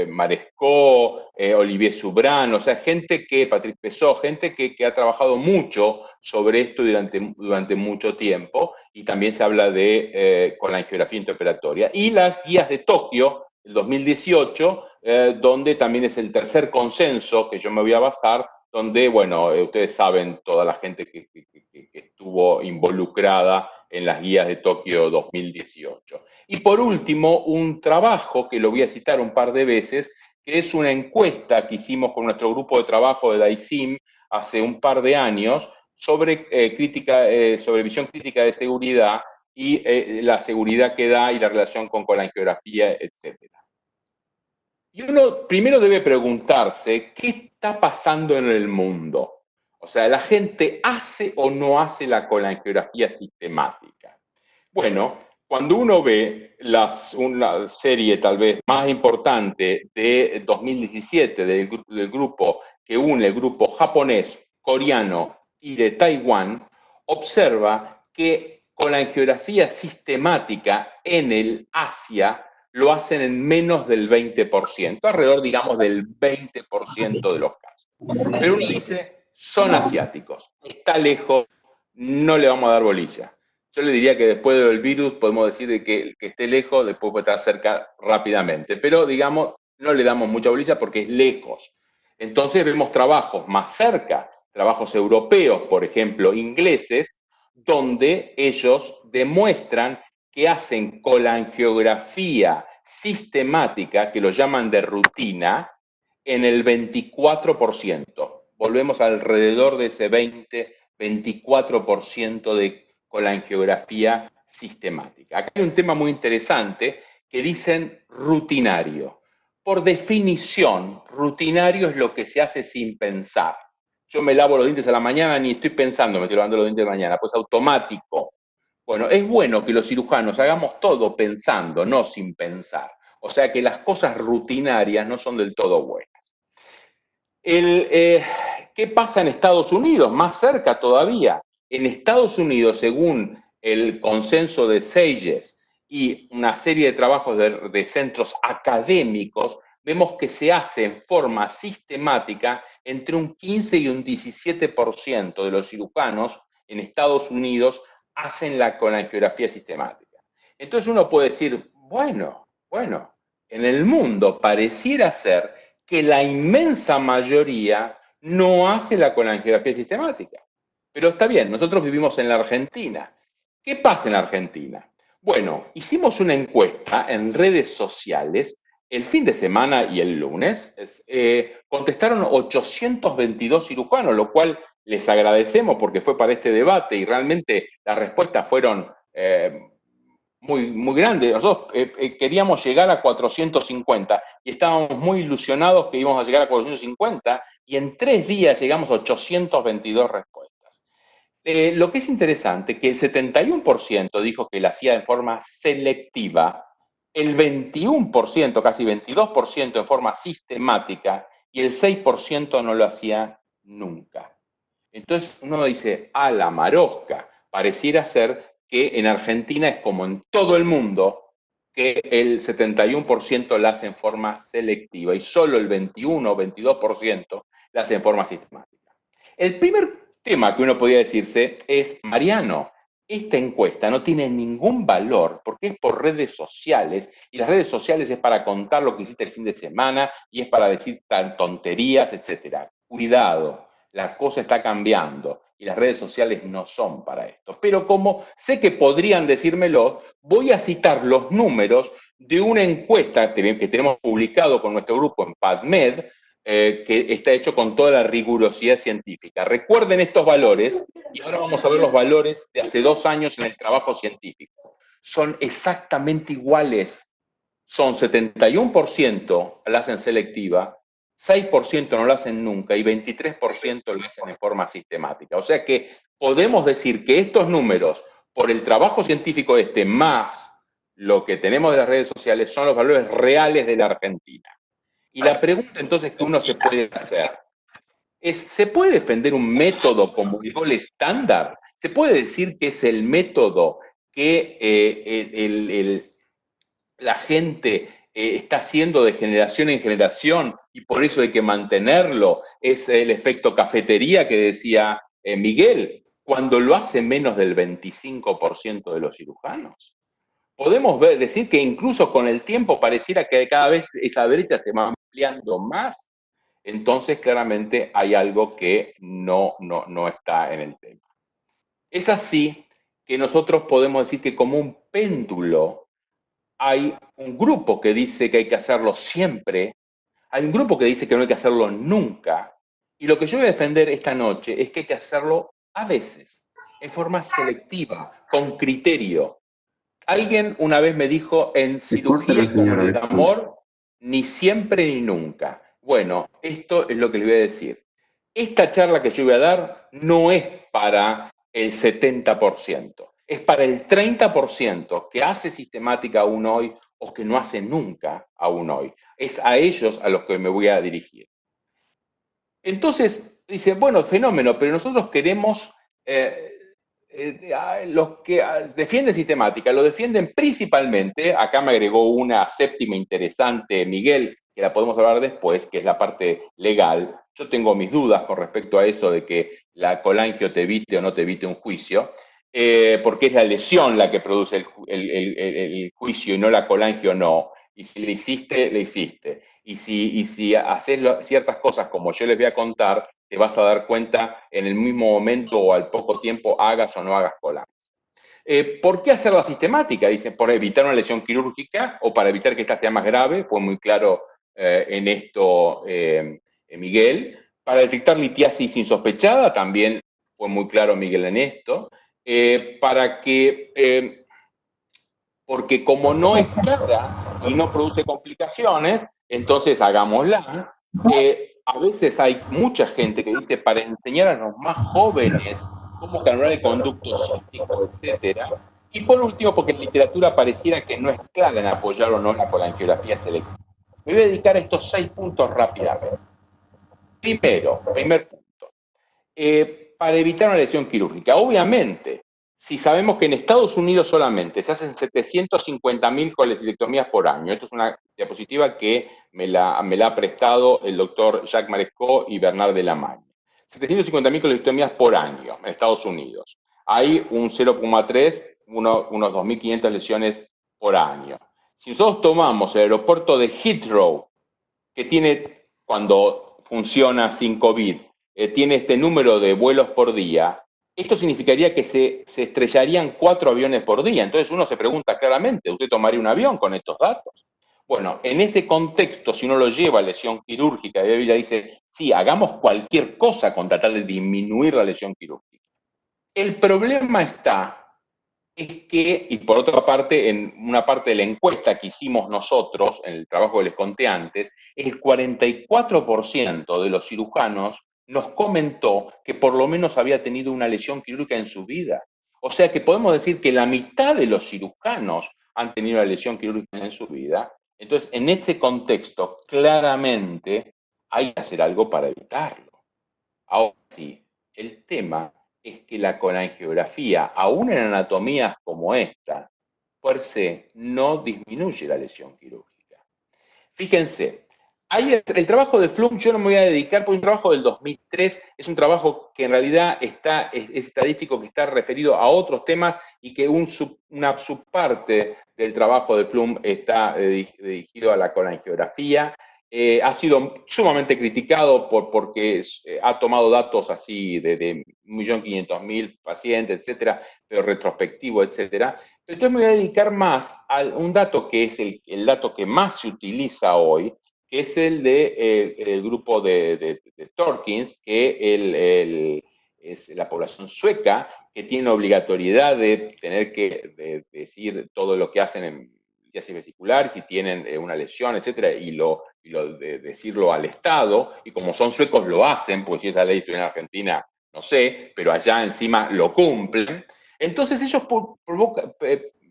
Marescó, Olivier Subran, o sea, gente que, Patrick Pesó, gente que ha trabajado mucho sobre esto durante mucho tiempo, y también se habla de colangiografía intraoperatoria. Y las guías de Tokio, el 2018, donde también es el tercer consenso que yo me voy a basar, donde, bueno, ustedes saben toda la gente que estuvo involucrada en las guías de Tokio 2018. Y por último, un trabajo que lo voy a citar un par de veces, que es una encuesta que hicimos con nuestro grupo de trabajo de DAISIM hace un par de años sobre, sobre visión crítica de seguridad y la seguridad que da y la relación con colangiografía, etc. Y uno primero debe preguntarse, ¿qué está pasando en el mundo? O sea, ¿la gente hace o no hace la colangiografía sistemática? Bueno, cuando uno ve una serie tal vez más importante de 2017 del grupo que une el grupo japonés, coreano y de Taiwán, observa que colangiografía sistemática en el Asia lo hacen en menos del 20%, alrededor, digamos, del 20% de los casos. Pero uno dice, son asiáticos, está lejos, no le vamos a dar bolilla. Yo le diría que después del virus podemos decir de que esté lejos, después puede estar cerca rápidamente, pero digamos, no le damos mucha bolilla porque es lejos. Entonces vemos trabajos más cerca, trabajos europeos, por ejemplo, ingleses, donde ellos demuestran que hacen colangiografía sistemática, que lo llaman de rutina, en el 24%. Volvemos alrededor de ese 24% de colangiografía sistemática. Acá hay un tema muy interesante que dicen rutinario. Por definición, rutinario es lo que se hace sin pensar. Yo me lavo los dientes a la mañana, ni estoy pensando, me estoy lavando los dientes de mañana, pues automático. Bueno, es bueno que los cirujanos hagamos todo pensando, no sin pensar. O sea que las cosas rutinarias no son del todo buenas. ¿Qué pasa en Estados Unidos? Más cerca todavía. En Estados Unidos, según el consenso de SAGES y una serie de trabajos de centros académicos, vemos que se hace en forma sistemática entre un 15 y un 17% de los cirujanos en Estados Unidos hacen la colangiografía sistemática. Entonces uno puede decir, bueno, en el mundo pareciera ser que la inmensa mayoría no hace la colangiografía sistemática. Pero está bien, nosotros vivimos en la Argentina. ¿Qué pasa en la Argentina? Bueno, hicimos una encuesta en redes sociales el fin de semana y el lunes. Contestaron 822 cirujanos, lo cual les agradecemos porque fue para este debate y realmente las respuestas fueron muy grande. Nosotros queríamos llegar a 450 y estábamos muy ilusionados que íbamos a llegar a 450 y en 3 días llegamos a 822 respuestas. Lo que es interesante, que el 71% dijo que lo hacía en forma selectiva, el 21%, casi 22% en forma sistemática y el 6% no lo hacía nunca. Entonces uno dice, a la marosca, pareciera ser que en Argentina es como en todo el mundo, que el 71% la hace en forma selectiva y solo el 21 o 22% la hace en forma sistemática. El primer tema que uno podría decirse es, Mariano, esta encuesta no tiene ningún valor porque es por redes sociales y las redes sociales es para contar lo que hiciste el fin de semana y es para decir tonterías, etc. Cuidado, la cosa está cambiando y las redes sociales no son para esto. Pero como sé que podrían decírmelo, voy a citar los números de una encuesta que tenemos publicado con nuestro grupo en PubMed, que está hecho con toda la rigurosidad científica. Recuerden estos valores y ahora vamos a ver los valores de hace 2 años en el trabajo científico. Son exactamente iguales. Son 71% la hacen selectiva, 6% no lo hacen nunca y 23% lo hacen de forma sistemática. O sea que podemos decir que estos números, por el trabajo científico más lo que tenemos de las redes sociales, son los valores reales de la Argentina. Y la pregunta entonces que uno se puede hacer es, ¿se puede defender un método como el gol estándar? ¿Se puede decir que es el método que la gente está haciendo de generación en generación y por eso hay que mantenerlo? Es el efecto cafetería que decía Miguel, cuando lo hace menos del 25% de los cirujanos. Podemos decir que incluso con el tiempo pareciera que cada vez esa brecha se va ampliando más, entonces claramente hay algo que no está en el tema. Es así que nosotros podemos decir que como un péndulo hay un grupo que dice que hay que hacerlo siempre, hay un grupo que dice que no hay que hacerlo nunca, y lo que yo voy a defender esta noche es que hay que hacerlo a veces, en forma selectiva, con criterio. Alguien una vez me dijo, en cirugía como en el amor, ni siempre ni nunca. Bueno, esto es lo que les voy a decir. Esta charla que yo voy a dar no es para el 70%, es para el 30% que hace sistemática aún hoy o que no hace nunca aún hoy. Es a ellos a los que me voy a dirigir. Entonces, dice, bueno, fenómeno, pero nosotros queremos... los que defienden sistemática lo defienden principalmente, acá me agregó una séptima interesante, Miguel, que la podemos hablar después, que es la parte legal. Yo tengo mis dudas con respecto a eso de que la colangio te evite o no te evite un juicio, porque es la lesión la que produce el juicio y no la colangio no. Y si le hiciste. Y si haces ciertas cosas como yo les voy a contar, te vas a dar cuenta en el mismo momento o al poco tiempo hagas o no hagas colangio. ¿Por qué hacerla sistemática? Dicen, por evitar una lesión quirúrgica o para evitar que esta sea más grave. Fue muy claro en esto Miguel. Para detectar litiasis insospechada, también fue muy claro Miguel en esto. Porque como no es cara y no produce complicaciones, entonces hagámosla. A veces hay mucha gente que dice para enseñar a los más jóvenes cómo calcular el conducto séptico, etcétera. Y por último, porque en literatura pareciera que no es clara en apoyar o no la colangiografía selectiva. Me voy a dedicar a estos 6 puntos rápidamente. Primer punto. Para evitar una lesión quirúrgica. Obviamente, si sabemos que en Estados Unidos solamente se hacen 750.000 colecilectomías por año, esto es una diapositiva que me la ha prestado el doctor Jacques Marescot y Bernard Delamagne. 750.000 colecilectomías por año en Estados Unidos. Hay un 0,3, unos 2.500 lesiones por año. Si nosotros tomamos el aeropuerto de Heathrow, que tiene, cuando funciona sin COVID, tiene este número de vuelos por día, esto significaría que se estrellarían 4 aviones por día. Entonces uno se pregunta claramente, ¿usted tomaría un avión con estos datos? Bueno, en ese contexto, si uno lo lleva a lesión quirúrgica, ella dice, sí, hagamos cualquier cosa con tratar de disminuir la lesión quirúrgica. El problema es que, y por otra parte, en una parte de la encuesta que hicimos nosotros, en el trabajo que les conté antes, el 44% de los cirujanos nos comentó que por lo menos había tenido una lesión quirúrgica en su vida. O sea que podemos decir que la mitad de los cirujanos han tenido una lesión quirúrgica en su vida. Entonces, en este contexto, claramente hay que hacer algo para evitarlo. Ahora sí, el tema es que la colangiografía, aún en anatomías como esta, per se no disminuye la lesión quirúrgica. Fíjense, el trabajo de Flum yo no me voy a dedicar, porque es un trabajo del 2003, es un trabajo que en realidad es estadístico, que está referido a otros temas y que una subparte del trabajo de Flum está dirigido a la colangiografía. Ha sido sumamente criticado porque ha tomado datos así de 1.500.000 pacientes, etcétera, pero retrospectivo, etcétera. Entonces me voy a dedicar más a un dato que es el dato que más se utiliza hoy, que es el del grupo de Torkins, que es la población sueca, que tiene obligatoriedad de tener que decir todo lo que hacen en litiasis vesicular, si tienen una lesión, etcétera, y decirlo al Estado, y como son suecos lo hacen, pues si esa ley estuviera en Argentina, no sé, pero allá encima lo cumplen. Entonces ellos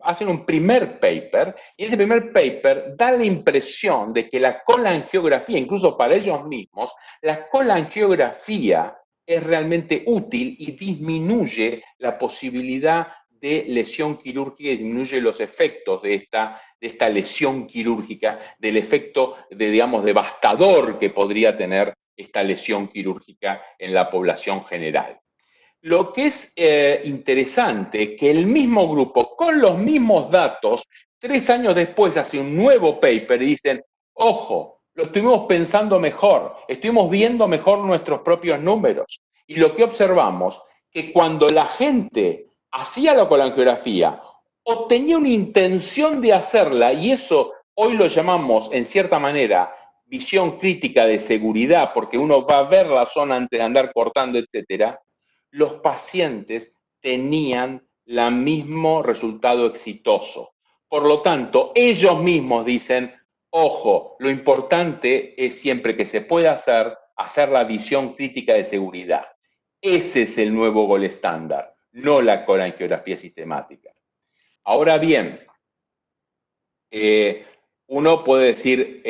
hacen un primer paper, y ese primer paper da la impresión de que la colangiografía, incluso para ellos mismos, la colangiografía es realmente útil y disminuye la posibilidad de lesión quirúrgica y disminuye los efectos de esta lesión quirúrgica, del efecto, digamos, devastador que podría tener esta lesión quirúrgica en la población general. Lo que es interesante, que el mismo grupo, con los mismos datos, 3 años después hace un nuevo paper y dicen, ojo, lo estuvimos pensando mejor, estuvimos viendo mejor nuestros propios números. Y lo que observamos, que cuando la gente hacía la colangiografía o tenía una intención de hacerla, y eso hoy lo llamamos, en cierta manera, visión crítica de seguridad, porque uno va a ver la zona antes de andar cortando, etcétera, los pacientes tenían el mismo resultado exitoso. Por lo tanto, ellos mismos dicen, ojo, lo importante es siempre que se pueda hacer la visión crítica de seguridad. Ese es el nuevo gol estándar, no la colangiografía sistemática. Ahora bien, uno puede decir,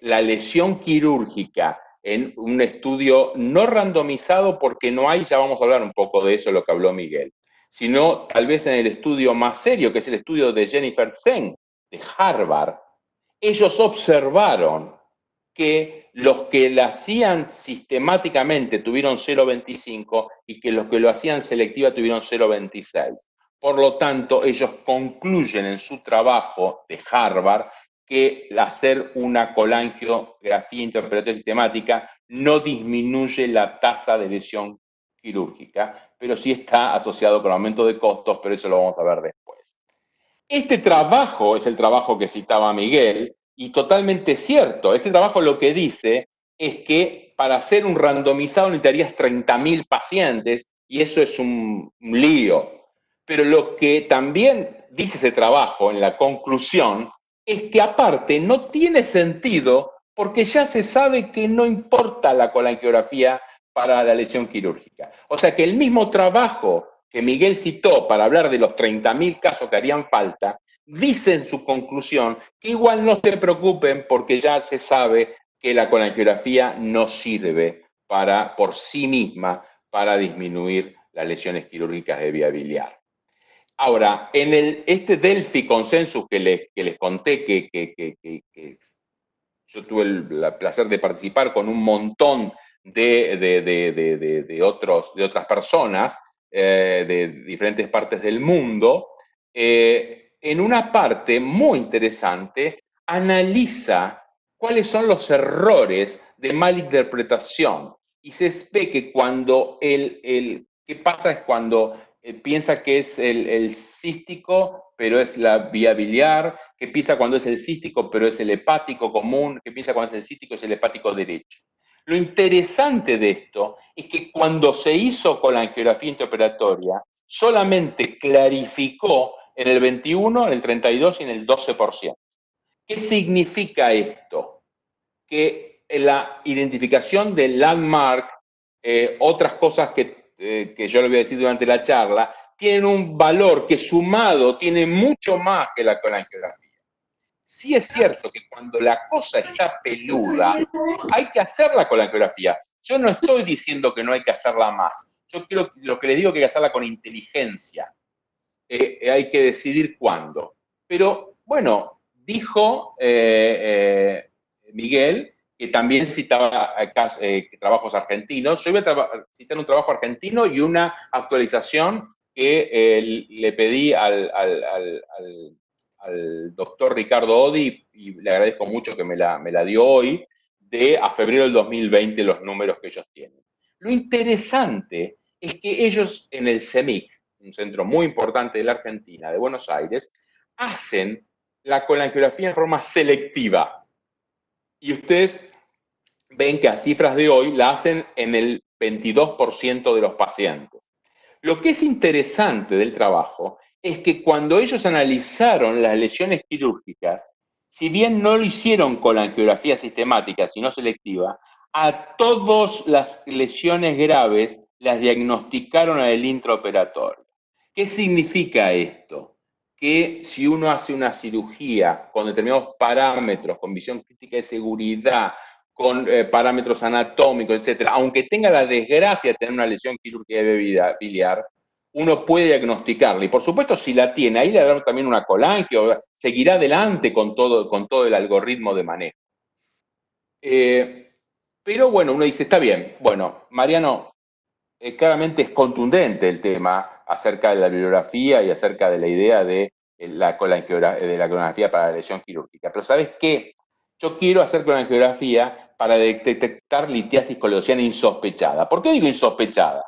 la lesión quirúrgica en un estudio no randomizado, porque no hay, ya vamos a hablar un poco de eso, lo que habló Miguel, sino tal vez en el estudio más serio, que es el estudio de Jennifer Tseng, de Harvard. Ellos observaron que los que la hacían sistemáticamente tuvieron 0,25 y que los que lo hacían selectiva tuvieron 0,26. Por lo tanto, ellos concluyen en su trabajo de Harvard que hacer una colangiografía interpretatoria sistemática no disminuye la tasa de lesión quirúrgica, pero sí está asociado con aumento de costos, pero eso lo vamos a ver después. Este trabajo es el trabajo que citaba Miguel, y totalmente cierto. Este trabajo lo que dice es que para hacer un randomizado necesitarías 30.000 pacientes, y eso es un lío. Pero lo que también dice ese trabajo en la conclusión es que aparte no tiene sentido porque ya se sabe que no importa la colangiografía para la lesión quirúrgica. O sea que el mismo trabajo que Miguel citó para hablar de los 30.000 casos que harían falta, dice en su conclusión que igual no se preocupen porque ya se sabe que la colangiografía no sirve por sí misma para disminuir las lesiones quirúrgicas de vía biliar. Ahora, en este Delphi Consensus que les conté que yo tuve el placer de participar con un montón de otras personas de diferentes partes del mundo, en una parte muy interesante analiza cuáles son los errores de malinterpretación. Y se ve que cuando ¿qué pasa? Es cuando piensa que es el cístico, pero es la vía biliar, que piensa cuando es el cístico, pero es el hepático común, que piensa cuando es el cístico, es el hepático derecho. Lo interesante de esto es que cuando se hizo colangiografía intraoperatoria, solamente clarificó en el 21, en el 32 y en el 12%. ¿Qué significa esto? Que la identificación del landmark, otras cosas que yo le voy a decir durante la charla, tienen un valor que sumado tiene mucho más que la colangiografía. Sí es cierto que cuando la cosa está peluda, hay que hacer la colangiografía. Yo no estoy diciendo que no hay que hacerla más. Yo creo que lo que les digo es que hay que hacerla con inteligencia. Hay que decidir cuándo. Pero, bueno, dijo Miguel que también citaba trabajos argentinos. Yo voy a citar un trabajo argentino y una actualización que le pedí al doctor Ricardo Odi, y le agradezco mucho que me la dio hoy, a febrero del 2020, los números que ellos tienen. Lo interesante es que ellos en el CEMIC, un centro muy importante de la Argentina, de Buenos Aires, hacen la colangiografía en forma selectiva. Y ustedes ven que a cifras de hoy la hacen en el 22% de los pacientes. Lo que es interesante del trabajo es que cuando ellos analizaron las lesiones quirúrgicas, si bien no lo hicieron con la angiografía sistemática, sino selectiva, a todas las lesiones graves las diagnosticaron en el intraoperatorio. ¿Qué significa esto? Que si uno hace una cirugía con determinados parámetros, con visión crítica de seguridad, con parámetros anatómicos, etcétera, aunque tenga la desgracia de tener una lesión quirúrgica de biliar, uno puede diagnosticarla. Y por supuesto, si la tiene, ahí le darán también una colangio, seguirá adelante con todo el algoritmo de manejo. Pero bueno, uno dice, está bien, bueno, Mariano, claramente es contundente el tema acerca de la bibliografía y acerca de la idea de la colangiografía para la lesión quirúrgica. Pero ¿sabes qué? Yo quiero hacer colangiografía para detectar litiasis colosiana insospechada. ¿Por qué digo insospechada?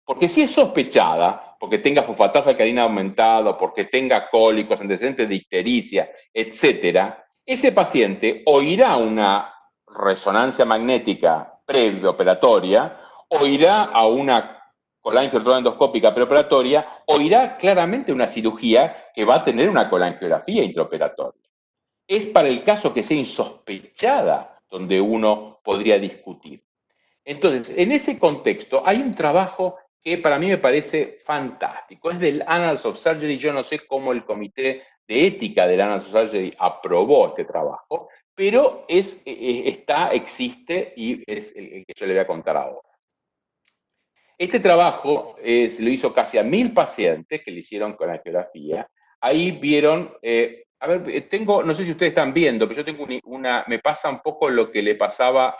Porque si es sospechada, porque tenga fosfatasa alcalina aumentada, porque tenga cólicos, antecedentes de ictericia, etcétera, ese paciente o irá a una resonancia magnética preoperatoria, o irá a una colangio endoscópica preoperatoria, o irá claramente a una cirugía que va a tener una colangiografía intraoperatoria. Es para el caso que sea insospechada donde uno podría discutir. Entonces, en ese contexto hay un trabajo que para mí me parece fantástico. Es del Annals of Surgery. Yo no sé cómo el comité de ética del Annals of Surgery aprobó este trabajo, pero existe y es el que yo le voy a contar ahora. Este trabajo se lo hizo casi a 1.000 pacientes que le hicieron colangiografía. Ahí vieron, no sé si ustedes están viendo, pero yo tengo me pasa un poco lo que le pasaba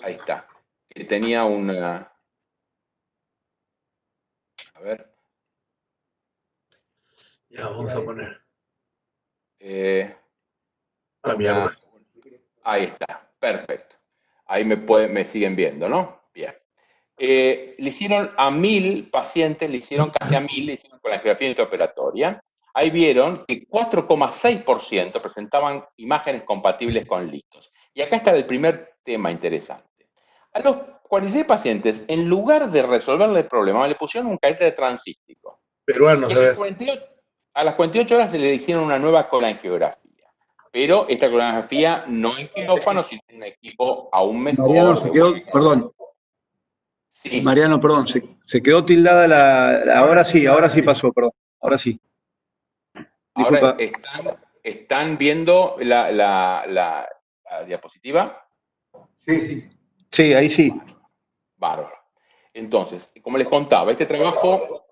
ahí está, que tenía una, a ver.
Ya, vamos a poner.
Ahí está, perfecto. Ahí me siguen viendo, ¿no? Bien. Le hicieron a 1000 pacientes, le hicieron casi a 1000, le hicieron colangiografía intraoperatoria. Ahí vieron que 4,6% presentaban imágenes compatibles con litos. Y acá está el primer tema interesante. A los 46 pacientes, en lugar de resolverle el problema, le pusieron un catéter transístico.
Peruanos,
Y
a ver.
a las 48 horas se le hicieron una nueva colangiografía. Pero esta colangiografía no en quirófano, sino en un equipo aún mejor.
Mariano se quedó, perdón.
Sí.
Mariano, perdón, se quedó tildada ahora sí pasó, perdón. Ahora sí.
Ahora
Disculpa.
están viendo la diapositiva.
Sí, ahí sí.
Bárbaro. Entonces, como les contaba, este trabajo,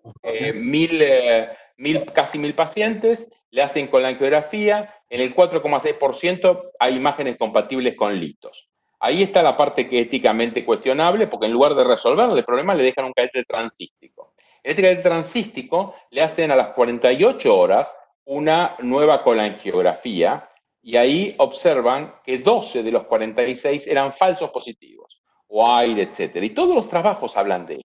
casi 1000 pacientes, le hacen colangiografía, en el 4,6% hay imágenes compatibles con litos. Ahí está la parte que éticamente cuestionable, porque en lugar de resolver el problema, le dejan un catéter transístico. En ese catéter transístico le hacen a las 48 horas una nueva colangiografía, y ahí observan que 12 de los 46 eran falsos positivos, o aire, etc. Y todos los trabajos hablan de esto.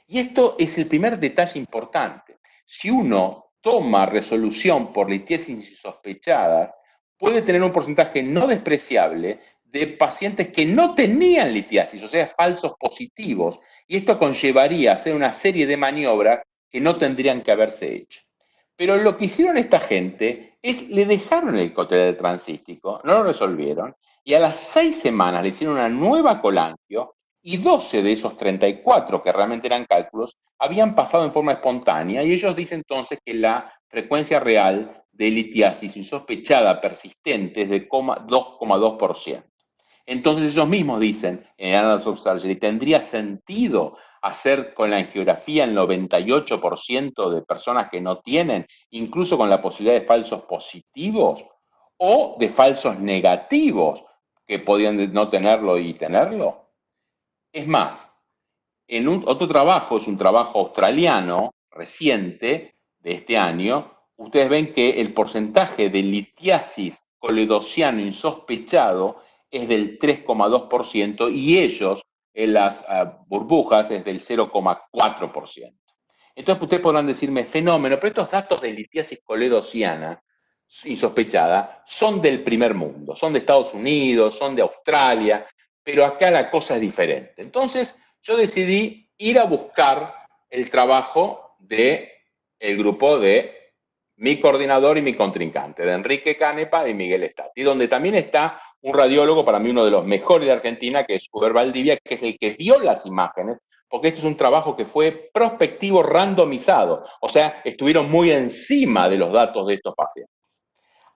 Y esto es el primer detalle importante. Si uno toma resolución por litiasis insospechadas, puede tener un porcentaje no despreciable de pacientes que no tenían litiasis, o sea, falsos positivos. Y esto conllevaría a hacer una serie de maniobras que no tendrían que haberse hecho. Pero lo que hicieron esta gente es, le dejaron el catéter transístico, no lo resolvieron, y a las 6 semanas le hicieron una nueva colangio, y 12 de esos 34, que realmente eran cálculos, habían pasado en forma espontánea, y ellos dicen entonces que la frecuencia real de litiasis insospechada persistente es de 2,2%. Entonces ellos mismos dicen, en Annals of Surgery, ¿tendría sentido hacer colangiografía en 98% de personas que no tienen, incluso con la posibilidad de falsos positivos o de falsos negativos que podían no tenerlo y tenerlo? Es más, en otro trabajo, es un trabajo australiano reciente de este año, ustedes ven que el porcentaje de litiasis coledociano insospechado es del 3,2% y ellos, en las burbujas, es del 0,4%. Entonces ustedes podrán decirme, fenómeno, pero estos datos de litiasis coledociana insospechada son del primer mundo, son de Estados Unidos, son de Australia, pero acá la cosa es diferente. Entonces yo decidí ir a buscar el trabajo del grupo de mi coordinador y mi contrincante, de Enrique Canepa y Miguel Stati, donde también está un radiólogo, para mí uno de los mejores de Argentina, que es Hubert Valdivia, que es el que vio las imágenes, porque este es un trabajo que fue prospectivo randomizado, o sea, estuvieron muy encima de los datos de estos pacientes.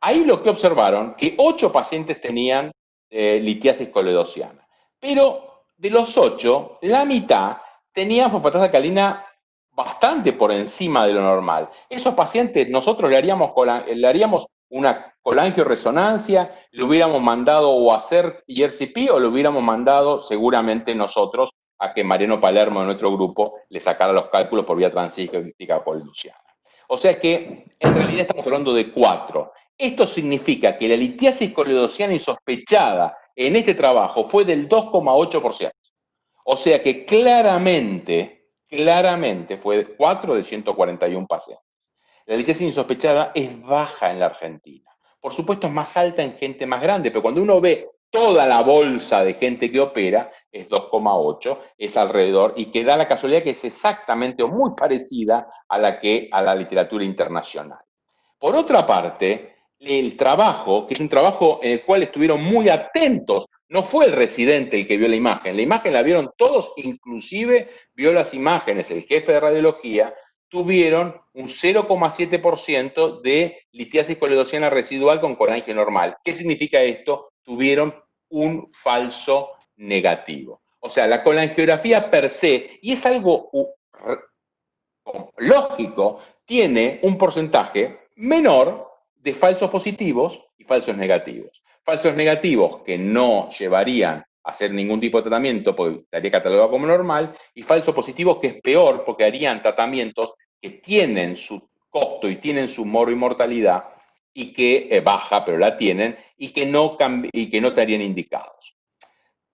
Ahí lo que observaron, que 8 pacientes tenían litiasis coledociana, pero de los 8, la mitad tenían fosfatasa alcalina bastante por encima de lo normal. Esos pacientes nosotros le haríamos una colangioresonancia, le hubiéramos mandado o hacer ERCP o le hubiéramos mandado seguramente nosotros a que Mariano Palermo de nuestro grupo le sacara los cálculos por vía transística coledociana. O sea que en realidad estamos hablando de 4. Esto significa que la litiasis coledociana insospechada en este trabajo fue del 2,8%. O sea que claramente fue 4 de 141 pacientes. La litiasis insospechada es baja en la Argentina. Por supuesto es más alta en gente más grande, pero cuando uno ve toda la bolsa de gente que opera, es 2,8, es alrededor, y que da la casualidad que es exactamente o muy parecida a la literatura internacional. Por otra parte, el trabajo, que es un trabajo en el cual estuvieron muy atentos, no fue el residente el que vio la imagen la vieron todos, inclusive vio las imágenes, el jefe de radiología, tuvieron un 0,7% de litiasis coledociana residual con colangio normal. ¿Qué significa esto? Tuvieron un falso negativo. O sea, la colangiografía per se, y es algo lógico, tiene un porcentaje menor de falsos positivos y falsos negativos. Falsos negativos que no llevarían a hacer ningún tipo de tratamiento porque estaría catalogado como normal, y falsos positivos que es peor porque harían tratamientos que tienen su costo y tienen su mortalidad y que baja, pero la tienen, y que no estarían indicados.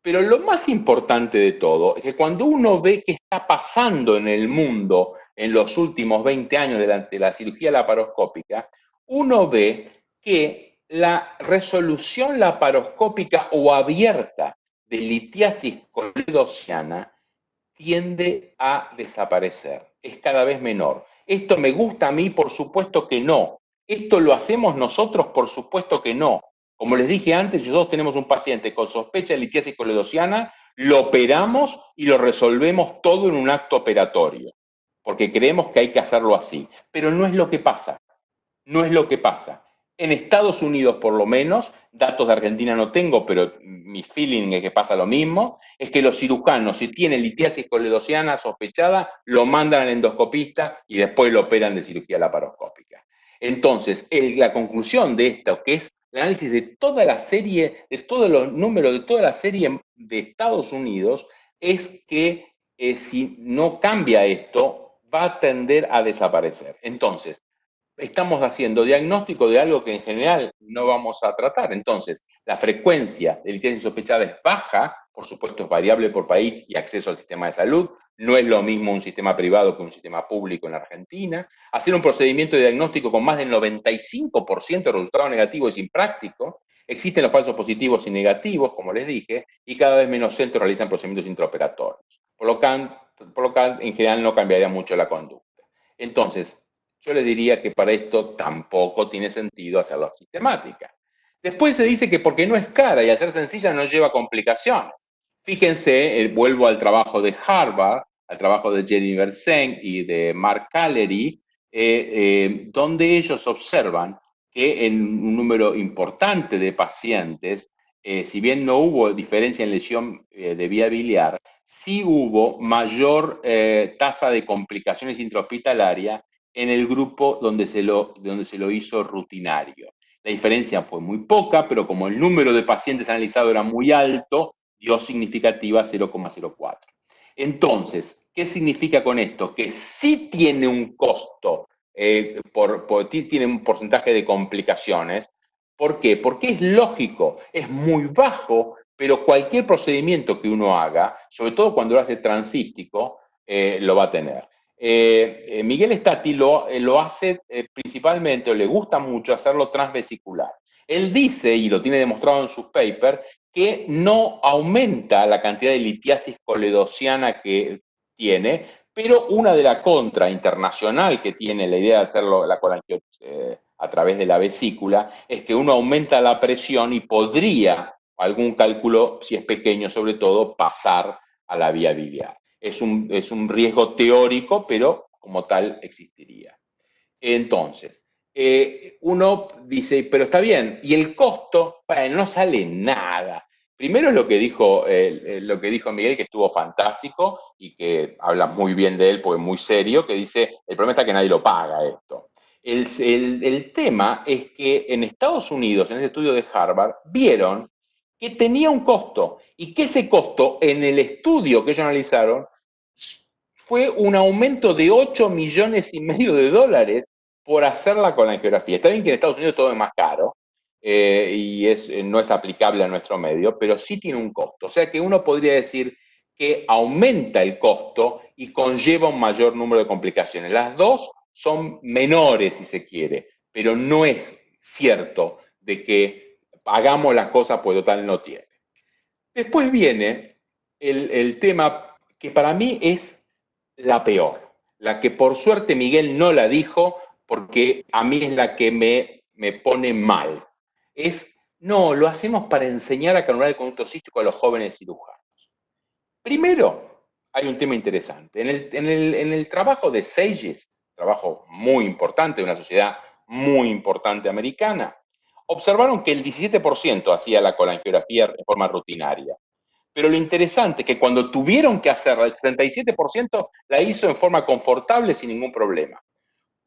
Pero lo más importante de todo es que cuando uno ve qué está pasando en el mundo en los últimos 20 años de la cirugía laparoscópica, uno ve que la resolución laparoscópica o abierta de litiasis coledociana tiende a desaparecer, es cada vez menor. ¿Esto me gusta a mí? Por supuesto que no. ¿Esto lo hacemos nosotros? Por supuesto que no. Como les dije antes, si nosotros tenemos un paciente con sospecha de litiasis coledociana, lo operamos y lo resolvemos todo en un acto operatorio, porque creemos que hay que hacerlo así. Pero no es lo que pasa. No es lo que pasa. En Estados Unidos, por lo menos, datos de Argentina no tengo, pero mi feeling es que pasa lo mismo, es que los cirujanos, si tienen litiasis coledociana sospechada, lo mandan al endoscopista y después lo operan de cirugía laparoscópica. Entonces, la conclusión de esto, que es el análisis de toda la serie, de todos los números, de toda la serie de Estados Unidos, es que si no cambia esto, va a tender a desaparecer. Entonces, estamos haciendo diagnóstico de algo que en general no vamos a tratar. Entonces, la frecuencia de litiasis sospechada es baja, por supuesto es variable por país y acceso al sistema de salud, no es lo mismo un sistema privado que un sistema público en Argentina. Hacer un procedimiento de diagnóstico con más del 95% de resultado negativo es impráctico. Existen los falsos positivos y negativos, como les dije, y cada vez menos centros realizan procedimientos intraoperatorios. Por lo que en general no cambiaría mucho la conducta. Entonces, yo les diría que para esto tampoco tiene sentido hacerlo sistemática. Después se dice que porque no es cara y al ser sencilla no lleva complicaciones. Fíjense, vuelvo al trabajo de Harvard, al trabajo de Jennifer Zeng y de Mark Callery, donde ellos observan que en un número importante de pacientes, si bien no hubo diferencia en lesión de vía biliar, sí hubo mayor tasa de complicaciones intrahospitalaria en el grupo donde se lo hizo rutinario. La diferencia fue muy poca, pero como el número de pacientes analizados era muy alto, dio significativa 0,04. Entonces, ¿qué significa con esto? Que sí tiene un costo, tiene un porcentaje de complicaciones. ¿Por qué? Porque es lógico, es muy bajo, pero cualquier procedimiento que uno haga, sobre todo cuando lo hace transístico, lo va a tener. Miguel Stati lo hace principalmente, o le gusta mucho hacerlo transvesicular. Él dice, y lo tiene demostrado en sus papers, que no aumenta la cantidad de litiasis coledociana que tiene, pero una de la contra internacional que tiene la idea de hacerlo la colangiosis a través de la vesícula es que uno aumenta la presión y podría, algún cálculo, si es pequeño sobre todo, pasar a la vía biliar. Es un riesgo teórico, pero como tal existiría. Entonces, uno dice, pero está bien, y el costo, bueno, no sale nada. Primero es lo que dijo Miguel, que estuvo fantástico y que habla muy bien de él, porque es muy serio, que dice, el problema está que nadie lo paga esto. El tema es que en Estados Unidos, en ese estudio de Harvard, vieron que tenía un costo y que ese costo en el estudio que ellos analizaron fue un aumento de 8 millones y medio de dólares por hacerla con la angiografía. Está bien que en Estados Unidos todo es más caro y no es aplicable a nuestro medio, pero sí tiene un costo. O sea que uno podría decir que aumenta el costo y conlleva un mayor número de complicaciones. Las dos son menores, si se quiere, pero no es cierto de que hagamos las cosas pues total no tiene. Después viene el tema que para mí es la peor, la que por suerte Miguel no la dijo porque a mí es la que me pone mal. No, lo hacemos para enseñar a canular el conducto cístico a los jóvenes cirujanos. Primero, hay un tema interesante. En el trabajo de Sages, trabajo muy importante de una sociedad muy importante americana, observaron que el 17% hacía la colangiografía en forma rutinaria. Pero lo interesante es que cuando tuvieron que hacerla, el 67% la hizo en forma confortable sin ningún problema.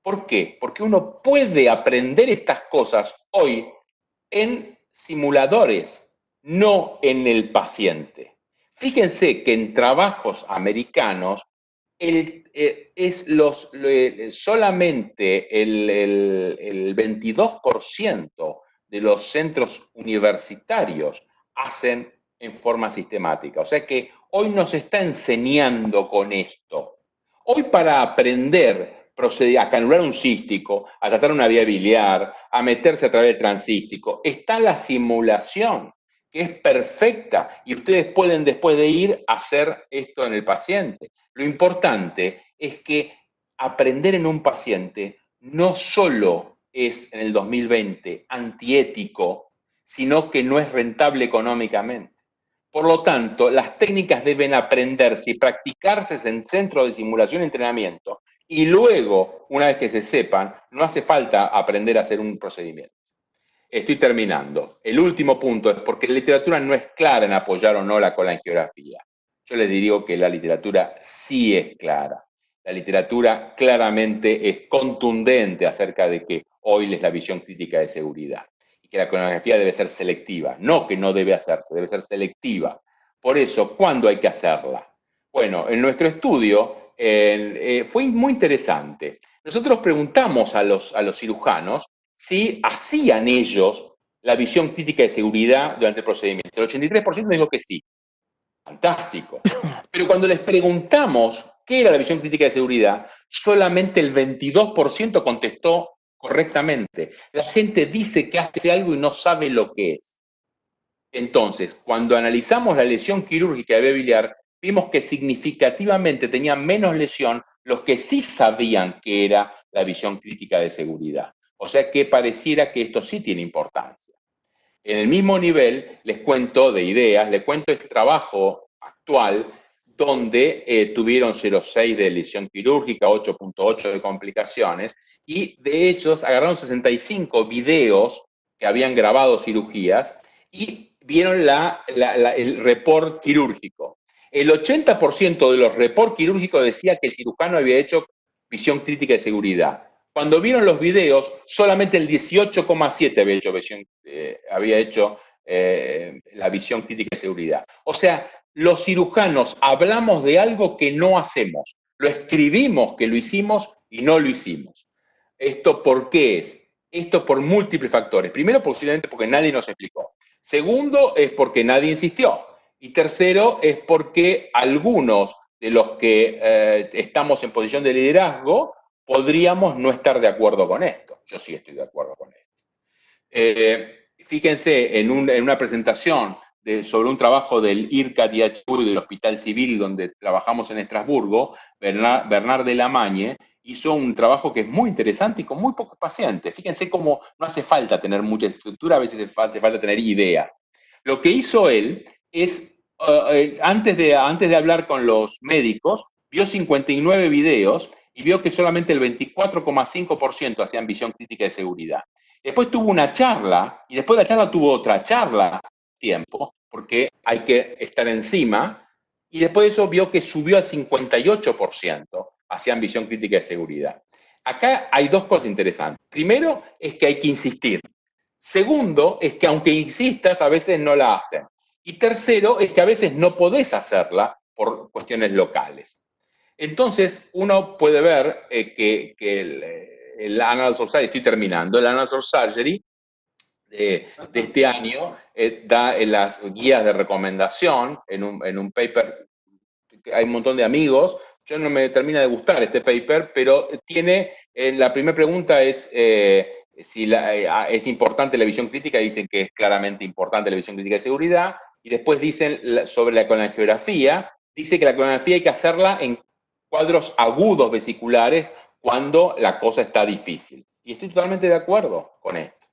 ¿Por qué? Porque uno puede aprender estas cosas hoy en simuladores, no en el paciente. Fíjense que en trabajos americanos solamente el 22% de los centros universitarios hacen en forma sistemática. O sea que hoy nos está enseñando con esto. Hoy para aprender a canular un cístico, a tratar una vía biliar, a meterse a través del transcístico, está la simulación, que es perfecta, y ustedes pueden después de ir a hacer esto en el paciente. Lo importante es que aprender en un paciente no solo es en el 2020 antiético, sino que no es rentable económicamente. Por lo tanto, las técnicas deben aprenderse y practicarse en centros de simulación y entrenamiento. Y luego, una vez que se sepan, no hace falta aprender a hacer un procedimiento. Estoy terminando. El último punto es porque la literatura no es clara en apoyar o no la colangiografía. Yo les digo que la literatura sí es clara. La literatura claramente es contundente acerca de que hoy es la visión crítica de seguridad y que la colangiografía debe ser selectiva. No que no debe hacerse, debe ser selectiva. Por eso, ¿cuándo hay que hacerla? Bueno, en nuestro estudio fue muy interesante. Nosotros preguntamos a los cirujanos si hacían ellos la visión crítica de seguridad durante el procedimiento. El 83% dijo que sí. Fantástico. Pero cuando les preguntamos qué era la visión crítica de seguridad, solamente el 22% contestó correctamente. La gente dice que hace algo y no sabe lo que es. Entonces, cuando analizamos la lesión quirúrgica de vía biliar, vimos que significativamente tenían menos lesión los que sí sabían que era la visión crítica de seguridad. O sea que pareciera que esto sí tiene importancia. En el mismo nivel, les cuento de ideas, les cuento este trabajo actual donde tuvieron 0,6 de lesión quirúrgica, 8,8 de complicaciones, y de ellos agarraron 65 videos que habían grabado cirugías y vieron el report quirúrgico. El 80% de los reports quirúrgicos decía que el cirujano había hecho visión crítica de seguridad. Cuando vieron los videos, solamente el 18,7 había hecho la visión crítica de seguridad. O sea, los cirujanos hablamos de algo que no hacemos. Lo escribimos que lo hicimos y no lo hicimos. ¿Esto por qué es? Esto por múltiples factores. Primero, posiblemente porque nadie nos explicó. Segundo, es porque nadie insistió. Y tercero, es porque algunos de los que estamos en posición de liderazgo podríamos no estar de acuerdo con esto. Yo sí estoy de acuerdo con esto. Fíjense, en una presentación sobre un trabajo del IRCA-DHU del Hospital Civil donde trabajamos en Estrasburgo, Bernard Delamagne hizo un trabajo que es muy interesante y con muy pocos pacientes. Fíjense cómo no hace falta tener mucha estructura, a veces hace falta tener ideas. Lo que hizo él es, antes de hablar con los médicos, vio 59 videos y vio que solamente el 24,5% hacían visión crítica de seguridad. Después tuvo una charla, y después de la charla tuvo otra charla, tiempo, porque hay que estar encima, y después de eso vio que subió al 58%, hacían visión crítica de seguridad. Acá hay dos cosas interesantes. Primero, es que hay que insistir. Segundo, es que aunque insistas, a veces no la hacen. Y tercero, es que a veces no podés hacerla por cuestiones locales. Entonces, uno puede ver que el Annals of Surgery, estoy terminando, el Annals of Surgery de este año da las guías de recomendación en un paper, hay un montón de amigos, yo no me termina de gustar este paper, pero tiene, la primera pregunta es si es importante la visión crítica, dicen que es claramente importante la visión crítica de seguridad, y después dicen sobre la colangiografía, dice que la colangiografía hay que hacerla en cuadros agudos vesiculares cuando la cosa está difícil. Y estoy totalmente de acuerdo con esto.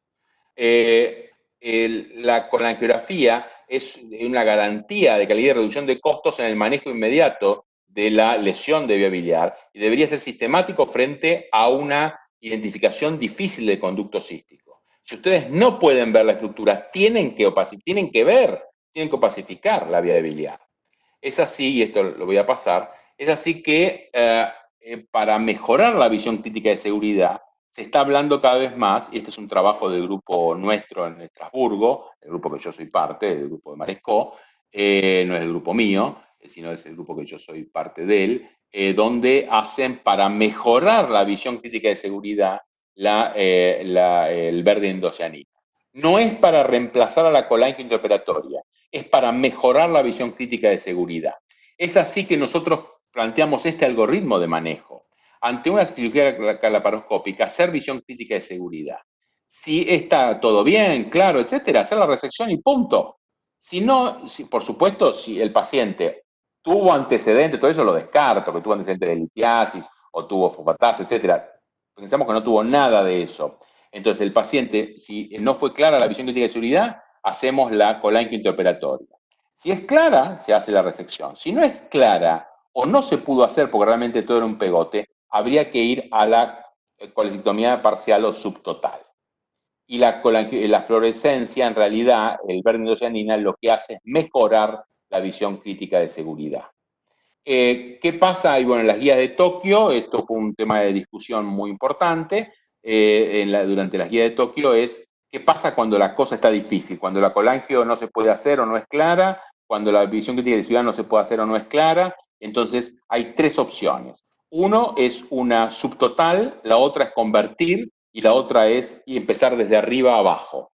La colangiografía es una garantía de calidad y reducción de costos en el manejo inmediato de la lesión de vía biliar y debería ser sistemático frente a una identificación difícil del conducto cístico. Si ustedes no pueden ver la estructura, tienen que opacificar la vía de biliar. Es así, y esto lo voy a pasar, es así que para mejorar la visión crítica de seguridad, se está hablando cada vez más, y este es un trabajo del grupo nuestro en Estrasburgo, el grupo que yo soy parte, el grupo de Maresco, no es el grupo mío, sino es el grupo que yo soy parte de él, donde hacen para mejorar la visión crítica de seguridad el verde endocianita. No es para reemplazar a la colangia intraoperatoria, es para mejorar la visión crítica de seguridad. Es así que nosotros planteamos este algoritmo de manejo. Ante una cirugía laparoscópica, hacer visión crítica de seguridad. Si está todo bien, claro, etcétera, hacer la resección y punto. Si no, por supuesto, si el paciente tuvo antecedentes, todo eso lo descarto, que tuvo antecedentes de litiasis o tuvo fosfatasa, etcétera. Pensamos que no tuvo nada de eso. Entonces, el paciente, si no fue clara la visión crítica de seguridad, hacemos la colanquia intraoperatoria. Si es clara, se hace la resección. Si no es clara o no se pudo hacer porque realmente todo era un pegote, habría que ir a la colecectomía parcial o subtotal. Y la fluorescencia, en realidad, el verde endocianina, lo que hace es mejorar la visión crítica de seguridad. ¿Qué pasa? Y bueno, en las guías de Tokio, esto fue un tema de discusión muy importante, durante las guías de Tokio es qué pasa cuando la cosa está difícil, cuando la colangio no se puede hacer o no es clara, cuando la visión crítica de seguridad no se puede hacer o no es clara. Entonces hay tres opciones. Uno es una subtotal, la otra es convertir y la otra es empezar desde arriba a abajo.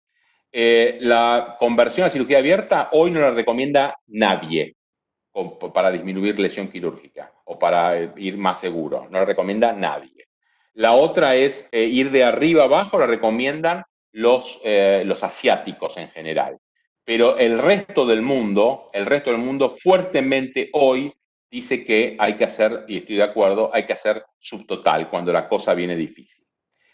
La conversión a cirugía abierta hoy no la recomienda nadie para disminuir lesión quirúrgica o para ir más seguro. No la recomienda nadie. La otra es ir de arriba a abajo, la recomiendan los asiáticos en general. Pero el resto del mundo fuertemente hoy dice que hay que hacer, y estoy de acuerdo, hay que hacer subtotal cuando la cosa viene difícil.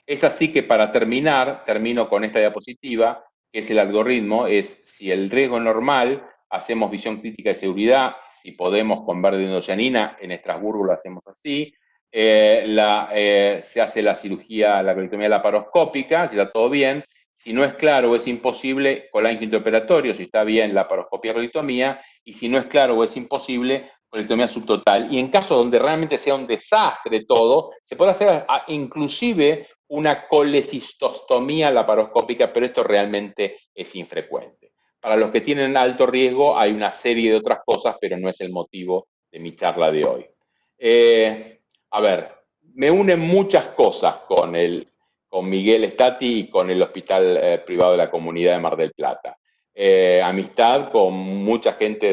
Es así que para terminar, termino con esta diapositiva, que es el algoritmo, es si el riesgo normal, hacemos visión crítica de seguridad, si podemos con verde endocianina, en Estrasburgo lo hacemos así, se hace la cirugía, la colectomía laparoscópica, si está todo bien, si no es claro o es imposible, colanquio intraoperatorio, si está bien, laparoscopía colectomía, y si no es claro o es imposible, colectomía subtotal. Y en caso donde realmente sea un desastre todo, se puede hacer inclusive una colecistostomía laparoscópica, pero esto realmente es infrecuente. Para los que tienen alto riesgo hay una serie de otras cosas, pero no es el motivo de mi charla de hoy. A ver, me unen muchas cosas con Miguel Stati y con el Hospital Privado de la Comunidad de Mar del Plata. Amistad con mucha gente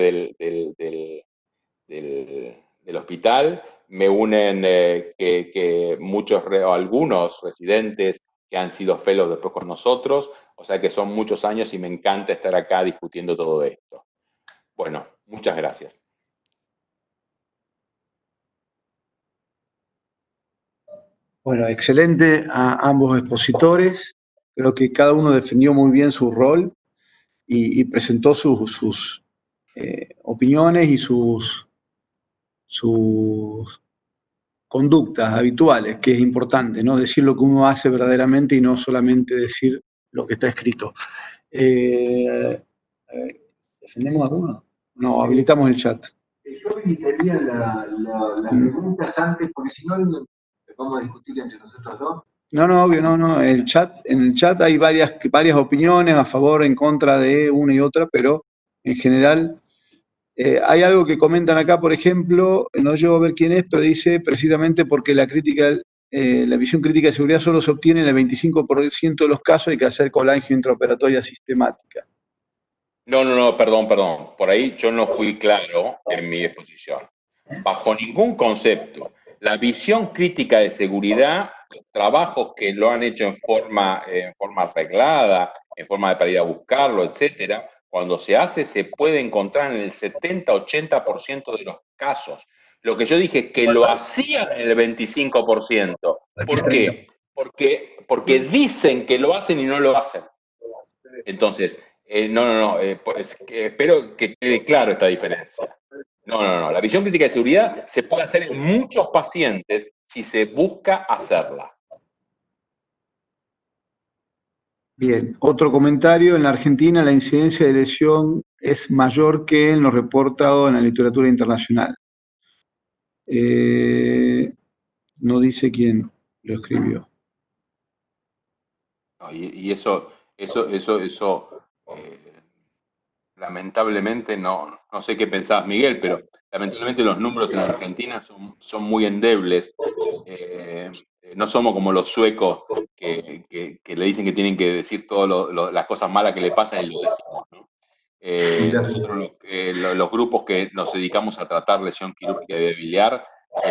del hospital, me unen que algunos residentes que han sido fellows después con nosotros, o sea que son muchos años y me encanta estar acá discutiendo todo esto. Bueno, muchas gracias.
Bueno, excelente a ambos expositores. Creo que cada uno defendió muy bien su rol y presentó sus opiniones y sus conductas habituales, que es importante, ¿no? Decir lo que uno hace verdaderamente y no solamente decir lo que está escrito. ¿Defendemos alguno? No, habilitamos el chat.
Yo limitaría las preguntas antes, porque si no, vamos a discutir entre nosotros dos.
No, obvio, no. En el chat hay varias opiniones a favor, en contra de una y otra, pero en general hay algo que comentan acá, por ejemplo, no llego a ver quién es, pero dice precisamente porque la visión crítica de seguridad solo se obtiene en el 25% de los casos, hay que hacer colangio intraoperatoria sistemática.
No, perdón. Por ahí yo no fui claro en mi exposición. Bajo ningún concepto. La visión crítica de seguridad, los trabajos que lo han hecho en forma arreglada, en forma de ir a buscarlo, etcétera, cuando se hace se puede encontrar en el 70-80% de los casos. Lo que yo dije es que lo hacían en el 25%. ¿Por qué? Porque dicen que lo hacen y no lo hacen. Entonces, espero que quede claro esta diferencia. No. La visión crítica de seguridad se puede hacer en muchos pacientes si se busca hacerla.
Bien, otro comentario. En la Argentina la incidencia de lesión es mayor que en lo reportado en la literatura internacional. No dice quién lo escribió.
Y eso lamentablemente no sé qué pensabas, Miguel, pero lamentablemente los números en Argentina son muy endebles. No somos como los suecos que le dicen que tienen que decir todas las cosas malas que le pasan y lo decimos, ¿no? Nosotros los grupos que nos dedicamos a tratar lesión quirúrgica de biliar,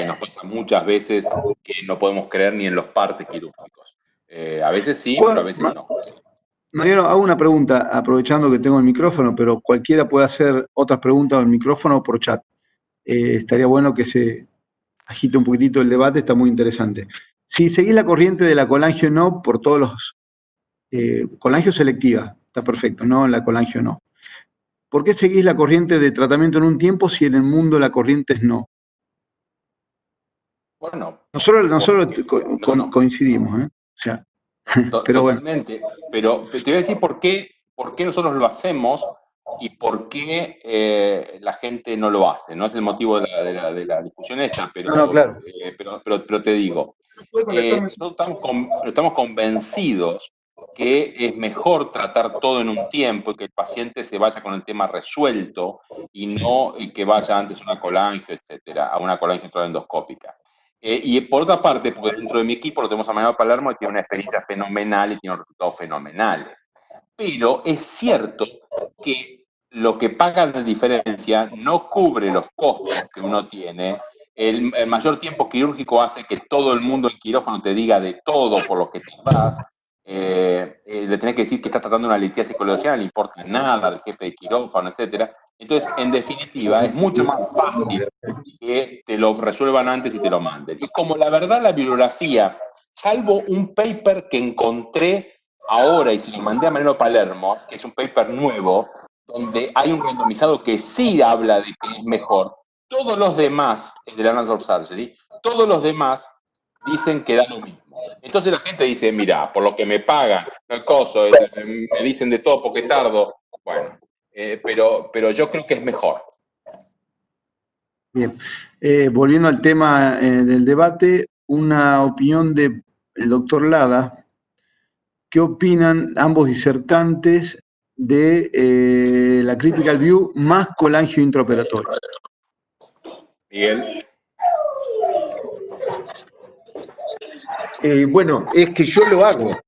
nos pasa muchas veces que no podemos creer ni en los partes quirúrgicos. A veces sí, pero a veces no.
Mariano, hago una pregunta, aprovechando que tengo el micrófono, pero cualquiera puede hacer otras preguntas al micrófono o por chat. Estaría bueno que se agite un poquitito el debate, está muy interesante. Si seguís la corriente de la colangio no por todos los... colangio selectiva, está perfecto, no la colangio no. ¿Por qué seguís la corriente de tratamiento en un tiempo si en el mundo la corriente es no?
Bueno,
nosotros coincidimos, ¿eh? O sea, pero
totalmente.
Bueno.
Pero te voy a decir por qué nosotros lo hacemos y por qué la gente no lo hace. No es el motivo de la discusión esta, pero,
no, claro.
pero te digo, nosotros estamos convencidos que es mejor tratar todo en un tiempo y que el paciente se vaya con el tema resuelto y no que vaya antes a una colangio, etcétera, a una colangio endoscópica. Y por otra parte, porque dentro de mi equipo lo tenemos a Mariano Palermo, que tiene una experiencia fenomenal y tiene resultados fenomenales. Pero es cierto que lo que paga de diferencia no cubre los costos que uno tiene. El mayor tiempo quirúrgico hace que todo el mundo en quirófano te diga de todo por lo que te vas. Le tenés que decir que estás tratando una litiasis coloidal, no le importa nada al jefe de quirófano, etc. Entonces, en definitiva, es mucho más fácil que te lo resuelvan antes y te lo manden. Y como la verdad la bibliografía, salvo un paper que encontré ahora y se lo mandé a Mariano Palermo, que es un paper nuevo, donde hay un randomizado que sí habla de que es mejor, todos los demás, el de la Annals of Surgery, todos los demás dicen que da lo mismo. Entonces la gente dice, mira, por lo que me pagan, el coso, me dicen de todo porque tardo, bueno, pero yo creo que es mejor.
Bien, volviendo al tema del debate, una opinión del doctor Lada. ¿Qué opinan ambos disertantes de la critical view más colangio intraoperatorio?
Miguel.
Bueno, es que yo lo hago.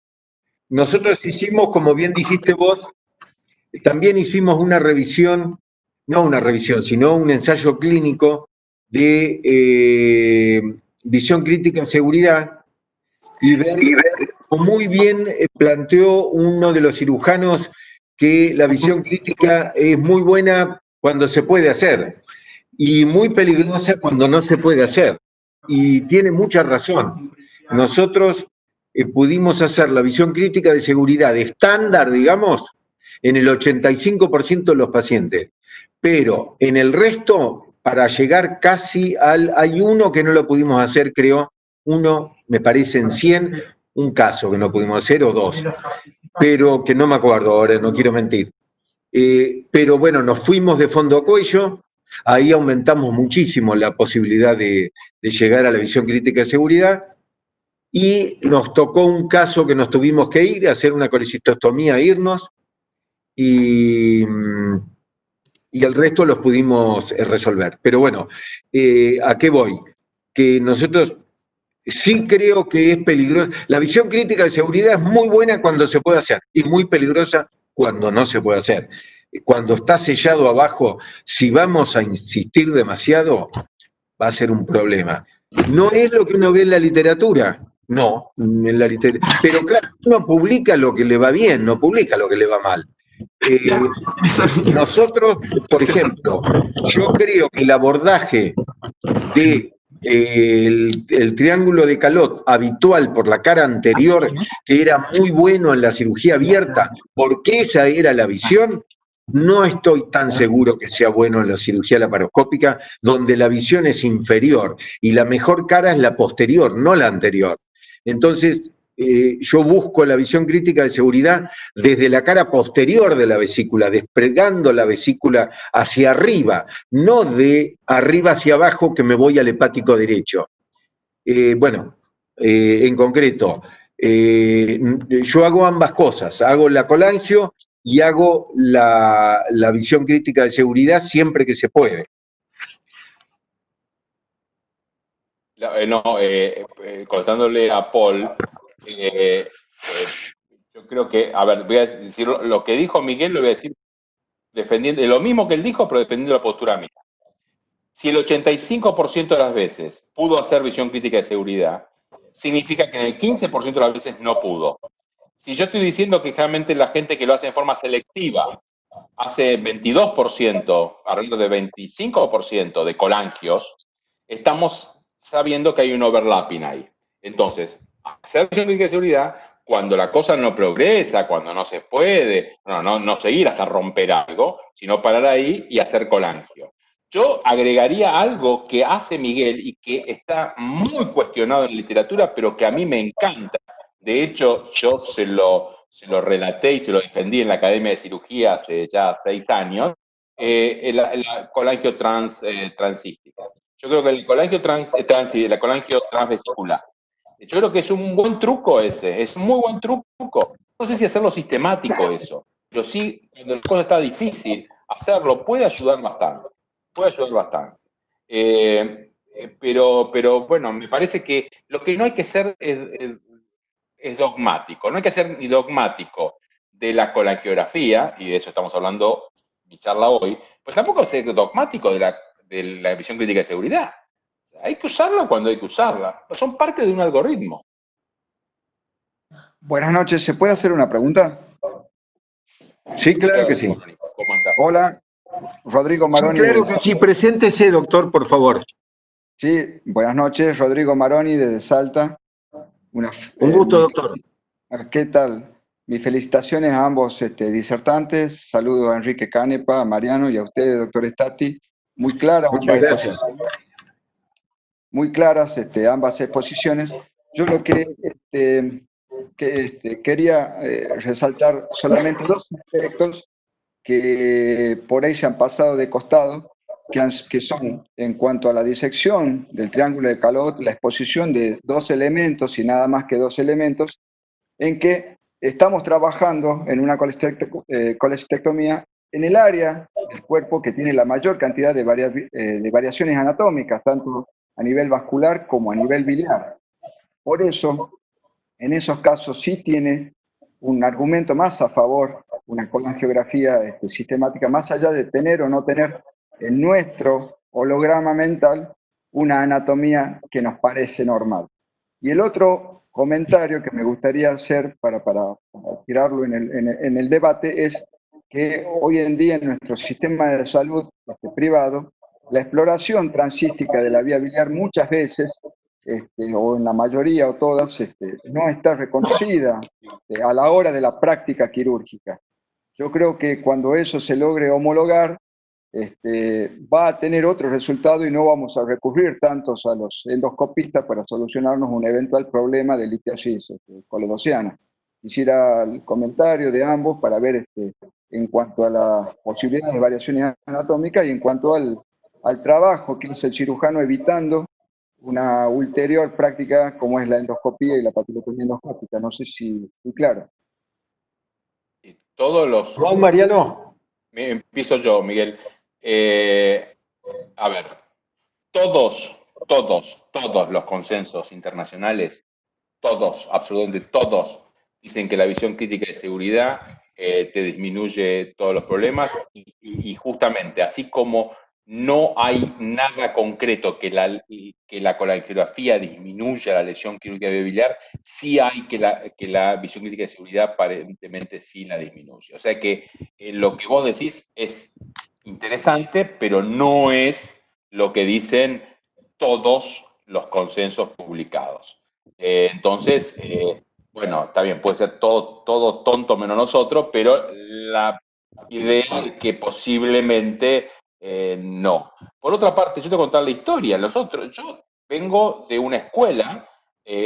Nosotros hicimos, como bien dijiste vos, también hicimos una revisión, no una revisión, sino un ensayo clínico de visión crítica en seguridad y ver, muy bien planteó uno de los cirujanos que la visión crítica es muy buena cuando se puede hacer y muy peligrosa cuando no se puede hacer. Y tiene mucha razón. Nosotros pudimos hacer la visión crítica de seguridad estándar, digamos, en el 85% de los pacientes. Pero en el resto, para llegar casi hay uno que no lo pudimos hacer, creo, uno, me parece en 100, un caso que no pudimos hacer, o dos, pero que no me acuerdo ahora, no quiero mentir. Pero bueno, nos fuimos de fondo a cuello, ahí aumentamos muchísimo la posibilidad de llegar a la visión crítica de seguridad, y nos tocó un caso que nos tuvimos que ir, a hacer una colecistostomía, irnos, y el resto los pudimos resolver. Pero bueno, ¿a qué voy? Que nosotros sí creo que es peligroso. La visión crítica de seguridad es muy buena cuando se puede hacer y muy peligrosa cuando no se puede hacer. Cuando está sellado abajo, si vamos a insistir demasiado, va a ser un problema. No es lo que uno ve en la literatura, no, en la literatura. Pero claro, uno publica lo que le va bien, no publica lo que le va mal. Nosotros, por ejemplo, yo creo que el abordaje de el triángulo de Calot habitual por la cara anterior, que era muy bueno en la cirugía abierta, porque esa era la visión, no estoy tan seguro que sea bueno en la cirugía laparoscópica, donde la visión es inferior y la mejor cara es la posterior, no la anterior. Entonces, yo busco la visión crítica de seguridad desde la cara posterior de la vesícula, desplegando la vesícula hacia arriba, no de arriba hacia abajo que me voy al hepático derecho. En concreto, yo hago ambas cosas, hago la colangio y hago la visión crítica de seguridad siempre que se puede.
Contándole a Paul, yo creo que, a ver, voy a decir lo que dijo Miguel, lo voy a decir defendiendo, lo mismo que él dijo, pero defendiendo la postura mía. Si el 85% de las veces pudo hacer visión crítica de seguridad, significa que en el 15% de las veces no pudo. Si yo estoy diciendo que realmente la gente que lo hace de forma selectiva hace 22%, alrededor de 25% de colangios, estamos sabiendo que hay un overlapping ahí. Entonces, hacer visión crítica de seguridad, cuando la cosa no progresa, cuando no se puede, no seguir hasta romper algo, sino parar ahí y hacer colangio. Yo agregaría algo que hace Miguel y que está muy cuestionado en la literatura, pero que a mí me encanta. De hecho, yo se lo relaté y se lo defendí en la Academia de Cirugía hace ya 6 años, la colangio transística. Yo creo que el colangio la colangio transvesicular. Yo creo que es un buen truco ese, es un muy buen truco. No sé si hacerlo sistemático eso, pero sí, cuando la cosa está difícil, hacerlo puede ayudar bastante. Puede ayudar bastante. Pero bueno, me parece que lo que no hay que ser es dogmático. No hay que ser ni dogmático de la colangiografía, y de eso estamos hablando mi charla hoy, pues tampoco ser dogmático de la visión crítica de seguridad. O sea, hay que usarla cuando hay que usarla. Son parte de un algoritmo.
Buenas noches, ¿se puede hacer una pregunta?
Sí, claro que sí.
¿Cómo andás?
Hola, Rodrigo Maroni.
Sí, claro que sí, preséntese, doctor, por favor.
Sí, buenas noches, Rodrigo Maroni desde Salta.
Un gusto, doctor.
¿Qué tal? Mis felicitaciones a ambos disertantes. Saludo a Enrique Canepa, a Mariano y a usted, doctor Stati. Muy claras
Muchas gracias.
Muy claras ambas exposiciones. Yo lo que quería resaltar solamente dos aspectos que por ahí se han pasado de costado, que son en cuanto a la disección del triángulo de Calot, la exposición de dos elementos y nada más que dos elementos, en que estamos trabajando en una colestectomía en el área del cuerpo que tiene la mayor cantidad de variaciones anatómicas, tanto a nivel vascular como a nivel biliar. Por eso, en esos casos sí tiene un argumento más a favor, una colangiografía sistemática, más allá de tener o no tener en nuestro holograma mental una anatomía que nos parece normal. Y el otro comentario que me gustaría hacer para tirarlo en el debate es que hoy en día en nuestro sistema de salud privado, la exploración transística de la vía biliar muchas veces, o en la mayoría o todas, no está reconocida a la hora de la práctica quirúrgica. Yo creo que cuando eso se logre homologar, va a tener otro resultado y no vamos a recurrir tantos a los endoscopistas para solucionarnos un eventual problema de litiasis coledociana. Quisiera el comentario de ambos para ver en cuanto a las posibilidades de variaciones anatómicas y en cuanto al trabajo que hace el cirujano evitando una ulterior práctica como es la endoscopía y la papilotomía endoscópica. No sé si estoy claro.
Todos los...
Juan Mariano.
Empiezo yo, Miguel. A ver, todos los consensos internacionales, todos, absolutamente todos, dicen que la visión crítica de seguridad te disminuye todos los problemas y justamente, así como no hay nada concreto que la colangiografía disminuya la lesión quirúrgica biliar, sí hay que la visión crítica de seguridad aparentemente sí la disminuye. O sea que lo que vos decís es interesante, pero no es lo que dicen todos los consensos publicados. Entonces, bueno, está bien, puede ser todo tonto menos nosotros, pero la idea es que posiblemente no. Por otra parte, yo te voy a contar la historia. Yo vengo de una escuela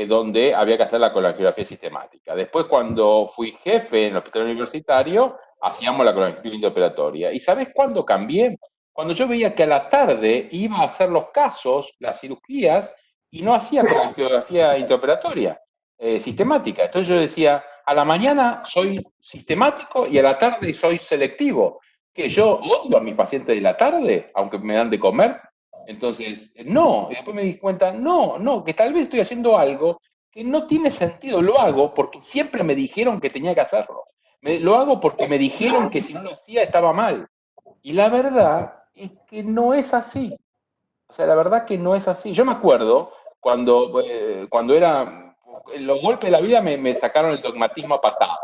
donde había que hacer la colangiografía sistemática. Después, cuando fui jefe en el hospital universitario, hacíamos la colangiografía intraoperatoria. ¿Y sabés cuándo cambié? Cuando yo veía que a la tarde iba a hacer los casos, las cirugías, y no hacía colangiografía intraoperatoria sistemática. Entonces yo decía, a la mañana soy sistemático y a la tarde soy selectivo. Que yo odio a mis pacientes de la tarde, aunque me dan de comer. Entonces, no. Y después me di cuenta, no, que tal vez estoy haciendo algo que no tiene sentido. Lo hago porque siempre me dijeron que tenía que hacerlo. Lo hago porque me dijeron que si no lo hacía estaba mal. Y la verdad es que no es así. O sea, la verdad que no es así. Yo me acuerdo cuando era, en los golpes de la vida me sacaron el dogmatismo a patadas.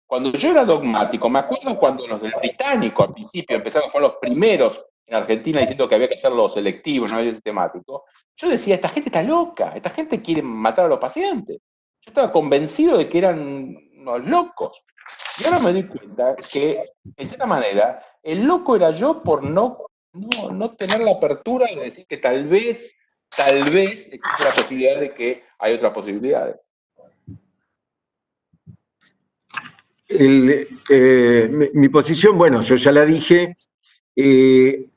Cuando yo era dogmático, me acuerdo cuando los del británico al principio empezaron, fueron los primeros en Argentina diciendo que había que hacerlo selectivo, no había sistemático. Yo decía, esta gente está loca, esta gente quiere matar a los pacientes. Yo estaba convencido de que eran unos locos. Y ahora me doy cuenta que, en cierta manera, el loco era yo por no tener la apertura de decir que tal vez existe la posibilidad de que hay otras posibilidades.
Mi posición, bueno, yo ya la dije. Es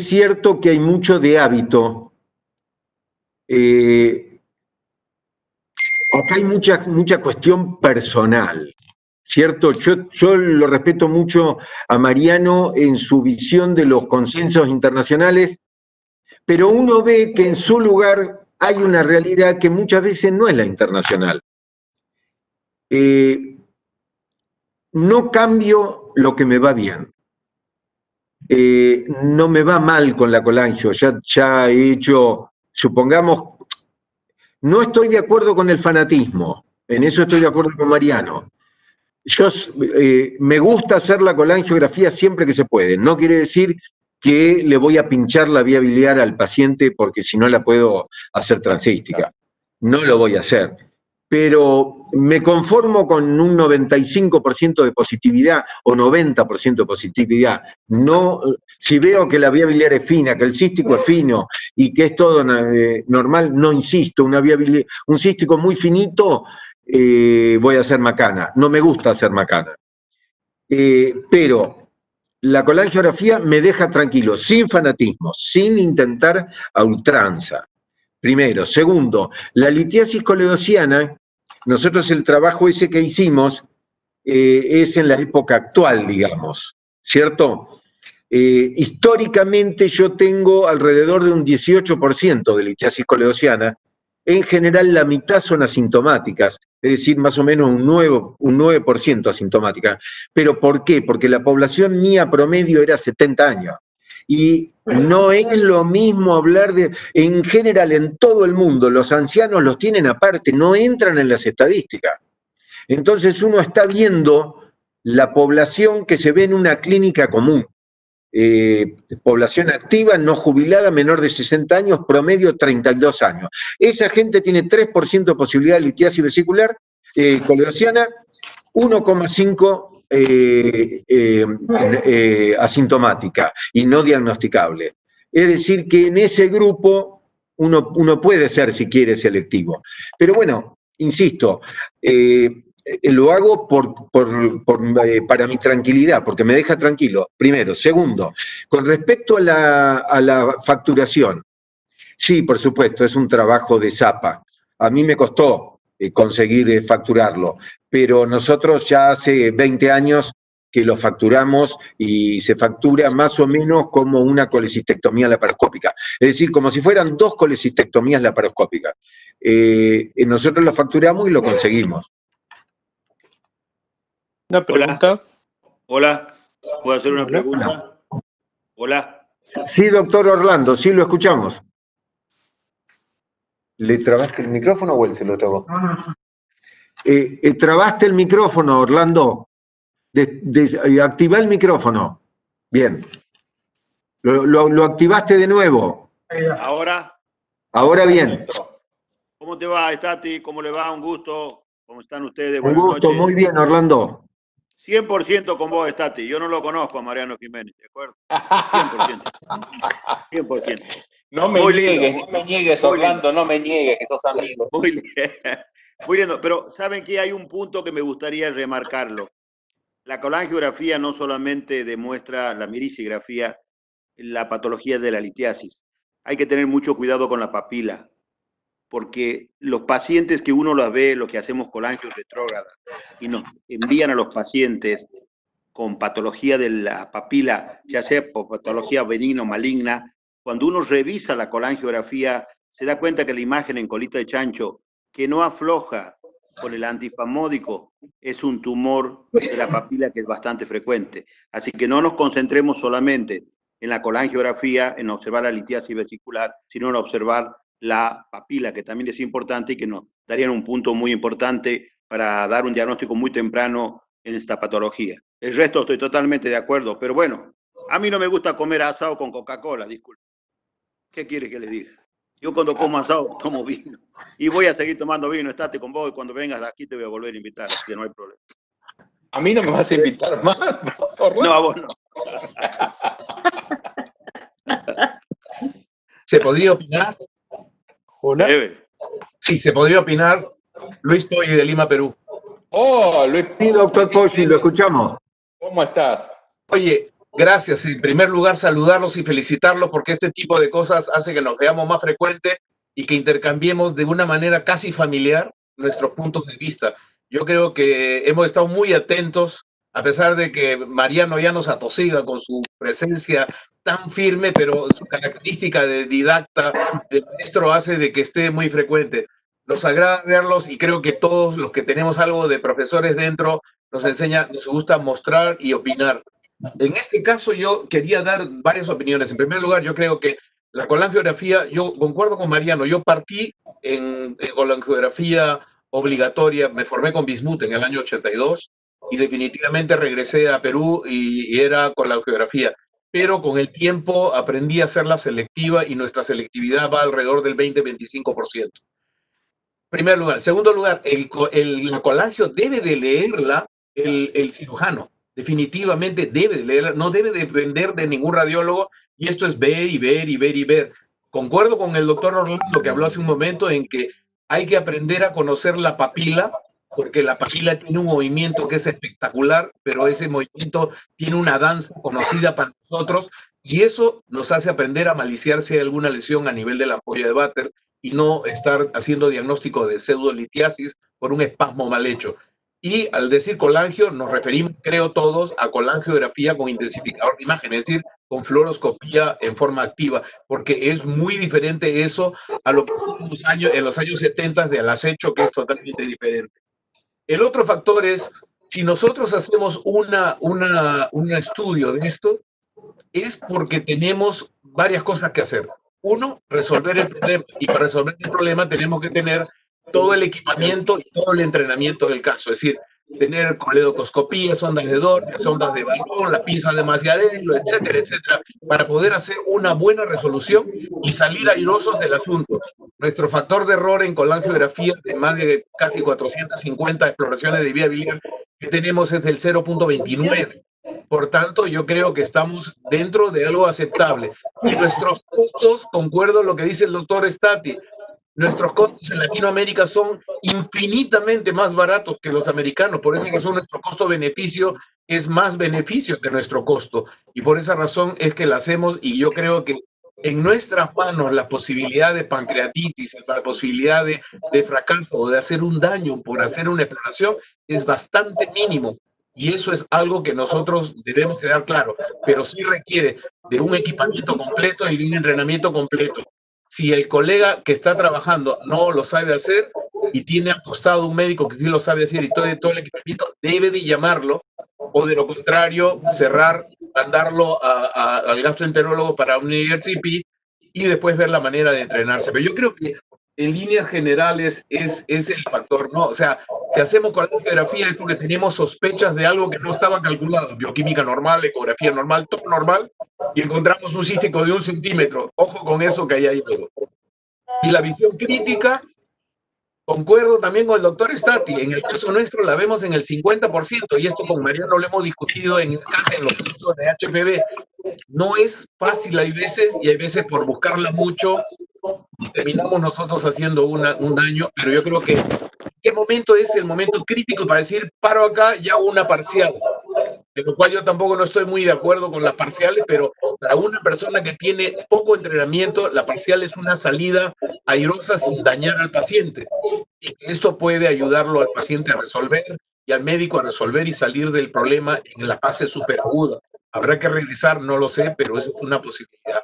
cierto que hay mucho de hábito. Acá hay mucha cuestión personal, ¿cierto? Yo lo respeto mucho a Mariano en su visión de los consensos internacionales, pero uno ve que en su lugar hay una realidad que muchas veces no es la internacional. No cambio lo que me va bien. No me va mal con la colangio, ya he hecho, supongamos, no estoy de acuerdo con el fanatismo, en eso estoy de acuerdo con Mariano. Yo me gusta hacer la colangiografía siempre que se puede, no quiere decir que le voy a pinchar la vía biliar al paciente porque si no la puedo hacer transística, no lo voy a hacer. Pero me conformo con un 95% de positividad o 90% de positividad. No, si veo que la vía biliar es fina, que el cístico es fino y que es todo normal, no insisto. Un cístico muy finito, voy a hacer macana. No me gusta hacer macana. Pero la colangiografía me deja tranquilo, sin fanatismo, sin intentar a ultranza. Primero. Segundo, la litiasis coledociana, nosotros el trabajo ese que hicimos es en la época actual, digamos, ¿cierto? Históricamente yo tengo alrededor de un 18% de litiasis coledociana, en general la mitad son asintomáticas, es decir, más o menos un 9% asintomática. ¿Pero por qué? Porque la población mía promedio era 70 años. Y no es lo mismo hablar de, en general, en todo el mundo, los ancianos los tienen aparte, no entran en las estadísticas. Entonces uno está viendo la población que se ve en una clínica común. Población activa, no jubilada, menor de 60 años, promedio 32 años. Esa gente tiene 3% de posibilidad de litiasis vesicular coledociana, 1,5% asintomática y no diagnosticable. Es decir, que en ese grupo uno puede ser, si quiere, selectivo. Pero bueno, insisto, lo hago para mi tranquilidad, porque me deja tranquilo, primero. Segundo, con respecto a la facturación, sí, por supuesto, es un trabajo de zapa. A mí me costó conseguir facturarlo, pero nosotros ya hace 20 años que lo facturamos y se factura más o menos como una colecistectomía laparoscópica. Es decir, como si fueran 2 colecistectomías laparoscópicas. Nosotros lo facturamos y lo conseguimos.
Una pregunta.
Hola. ¿Puedo hacer una pregunta? Hola.
Sí, doctor Orlando, sí lo escuchamos. ¿Le trabaste el micrófono o él se lo trabó? Trabaste el micrófono, Orlando. Activá el micrófono. Bien. Lo activaste de nuevo.
¿Ahora?
Ahora bien.
¿Cómo te va, Stati? ¿Cómo le va? Un gusto. ¿Cómo están ustedes?
Un gusto, noches. Muy bien, Orlando.
100% con vos, Stati. Yo no lo conozco a Mariano Jiménez, ¿de acuerdo? 100%. 100%.
No me niegues, Orlando, no me niegues, que sos amigo.
Muy lindo. Pero ¿saben qué? Hay un punto que me gustaría remarcarlo. La colangiografía no solamente demuestra la mirisigrafía, la patología de la litiasis. Hay que tener mucho cuidado con la papila, porque los pacientes que uno las ve, los que hacemos colangios retrógradas, y nos envían a los pacientes con patología de la papila, ya sea por patología benigna o maligna, cuando uno revisa la colangiografía, se da cuenta que la imagen en colita de chancho, que no afloja, con el antifamódico es un tumor de la papila que es bastante frecuente. Así que no nos concentremos solamente en la colangiografía, en observar la litiasis vesicular, sino en observar la papila, que también es importante y que nos darían un punto muy importante para dar un diagnóstico muy temprano en esta patología. El resto estoy totalmente de acuerdo, pero bueno, a mí no me gusta comer asado con Coca-Cola, disculpe. ¿Qué quiere que le diga? Yo cuando como asado tomo vino y voy a seguir tomando vino, estate con vos y cuando vengas de aquí te voy a volver a invitar, así que no hay problema.
A mí no me vas a invitar más, Orlando.
No, a vos no.
¿Se podría opinar?
Debe.
Sí, se podría opinar. Luis Poggi de Lima, Perú.
Oh, Luis.
Sí, doctor Poggi, lo escuchamos.
¿Cómo estás?
Oye, gracias. En primer lugar, saludarlos y felicitarlos porque este tipo de cosas hace que nos veamos más frecuentes y que intercambiemos de una manera casi familiar nuestros puntos de vista. Yo creo que hemos estado muy atentos, a pesar de que Mariano ya nos atosiga con su presencia tan firme, pero su característica de didacta, de maestro, hace de que esté muy frecuente. Nos agrada verlos y creo que todos los que tenemos algo de profesores dentro nos enseña, nos gusta mostrar y opinar. En este caso yo quería dar varias opiniones. En primer lugar, yo creo que la colangiografía, yo concuerdo con Mariano, yo partí en colangiografía obligatoria, me formé con Bismuth en el año 82 y definitivamente regresé a Perú y era colangiografía. Pero con el tiempo aprendí a hacerla selectiva y nuestra selectividad va alrededor del 20-25%. Primer lugar. Segundo lugar, la colangio debe de leerla el cirujano. Definitivamente debe de leerla, no debe depender de ningún radiólogo y esto es ver y ver y ver y ver. Concuerdo con el doctor Orlando que habló hace un momento en que hay que aprender a conocer la papila porque la papila tiene un movimiento que es espectacular, pero ese movimiento tiene una danza conocida para nosotros y eso nos hace aprender a maliciar si hay alguna lesión a nivel de la ampolla de Vater y no estar haciendo diagnóstico de pseudolitiasis por un espasmo mal hecho. Y al decir colangio nos referimos, creo todos, a colangiografía con intensificador de imagen, es decir, con fluoroscopía en forma activa, porque es muy diferente eso a lo que hicimos en los años 70 del acecho, que es totalmente diferente. El otro factor es, si nosotros hacemos un estudio de esto, es porque tenemos varias cosas que hacer. Uno, resolver el problema. Y para resolver el problema tenemos que tener todo el equipamiento y todo el entrenamiento del caso. Es decir, tener coledocoscopía, sondas de Doppler, sondas de balón, la pinza de Masciarello, etcétera, etcétera, para poder hacer una buena resolución y salir airosos del asunto. Nuestro factor de error en colangiografía de más de casi 450 exploraciones de vía biliar que tenemos es del 0.29. Por tanto, yo creo que estamos dentro de algo aceptable. Y nuestros costos, concuerdo lo que dice el doctor Stati, nuestros costos en Latinoamérica son infinitamente más baratos que los americanos. Por esa razón, nuestro costo-beneficio es más beneficio que nuestro costo. Y por esa razón es que la hacemos y yo creo que en nuestras manos la posibilidad de pancreatitis, la posibilidad de fracaso o de hacer un daño por hacer una exploración es bastante mínimo. Y eso es algo que nosotros debemos quedar claro, pero sí requiere de un equipamiento completo y de un entrenamiento completo. Si el colega que está trabajando no lo sabe hacer y tiene al costado un médico que sí lo sabe hacer y todo el equipamiento, debe de llamarlo o de lo contrario cerrar, mandarlo al gastroenterólogo para un IRCP y después ver la manera de entrenarse. Pero yo creo que en líneas generales es el factor, ¿no? O sea, si hacemos colangiografía es porque tenemos sospechas de algo que no estaba calculado, bioquímica normal, ecografía normal, todo normal, y encontramos un cístico de 1 centímetro. Ojo con eso que ahí hay algo. Y la visión crítica, concuerdo también con el doctor Stati, en el caso nuestro la vemos en el 50%, y esto con Mariano lo hemos discutido en los cursos de HPV. No es fácil, hay veces, y hay veces por buscarla mucho, terminamos nosotros haciendo un daño, pero yo creo que ¿qué momento es el momento crítico para decir paro acá y hago una parcial? De lo cual yo tampoco no estoy muy de acuerdo con las parciales, pero para una persona que tiene poco entrenamiento, la parcial es una salida airosa sin dañar al paciente. Y esto puede ayudarlo al paciente a resolver y al médico a resolver y salir del problema en la fase superaguda. Habrá que revisar, no lo sé, pero eso es una posibilidad.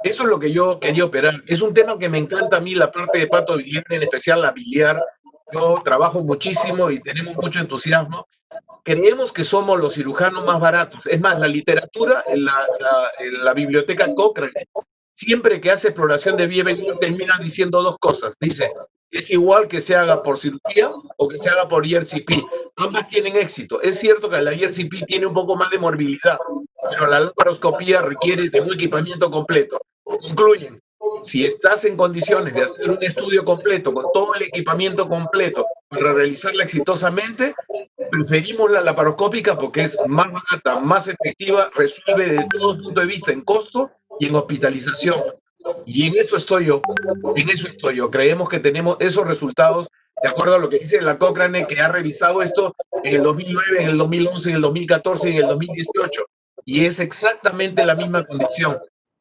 Eso es lo que yo quería operar. Es un tema que me encanta a mí, la parte de pato biliar, en especial la biliar, yo trabajo muchísimo y tenemos mucho entusiasmo. Creemos que somos los cirujanos más baratos. Es más, la literatura en la biblioteca Cochrane, siempre que hace exploración de vía biliar, termina diciendo dos cosas. Dice, es igual que se haga por cirugía o que se haga por ERCP. Ambas tienen éxito. Es cierto que la ERCP tiene un poco más de morbilidad, pero la laparoscopía requiere de un equipamiento completo. Concluyen, si estás en condiciones de hacer un estudio completo, con todo el equipamiento completo, para realizarla exitosamente, preferimos la laparoscópica porque es más barata, más efectiva, resuelve desde todo punto de vista en costo y en hospitalización. Y en eso estoy yo, Creemos que tenemos esos resultados de acuerdo a lo que dice la Cochrane, que ha revisado esto en el 2009, en el 2011, en el 2014 y en el 2018. Y es exactamente la misma condición.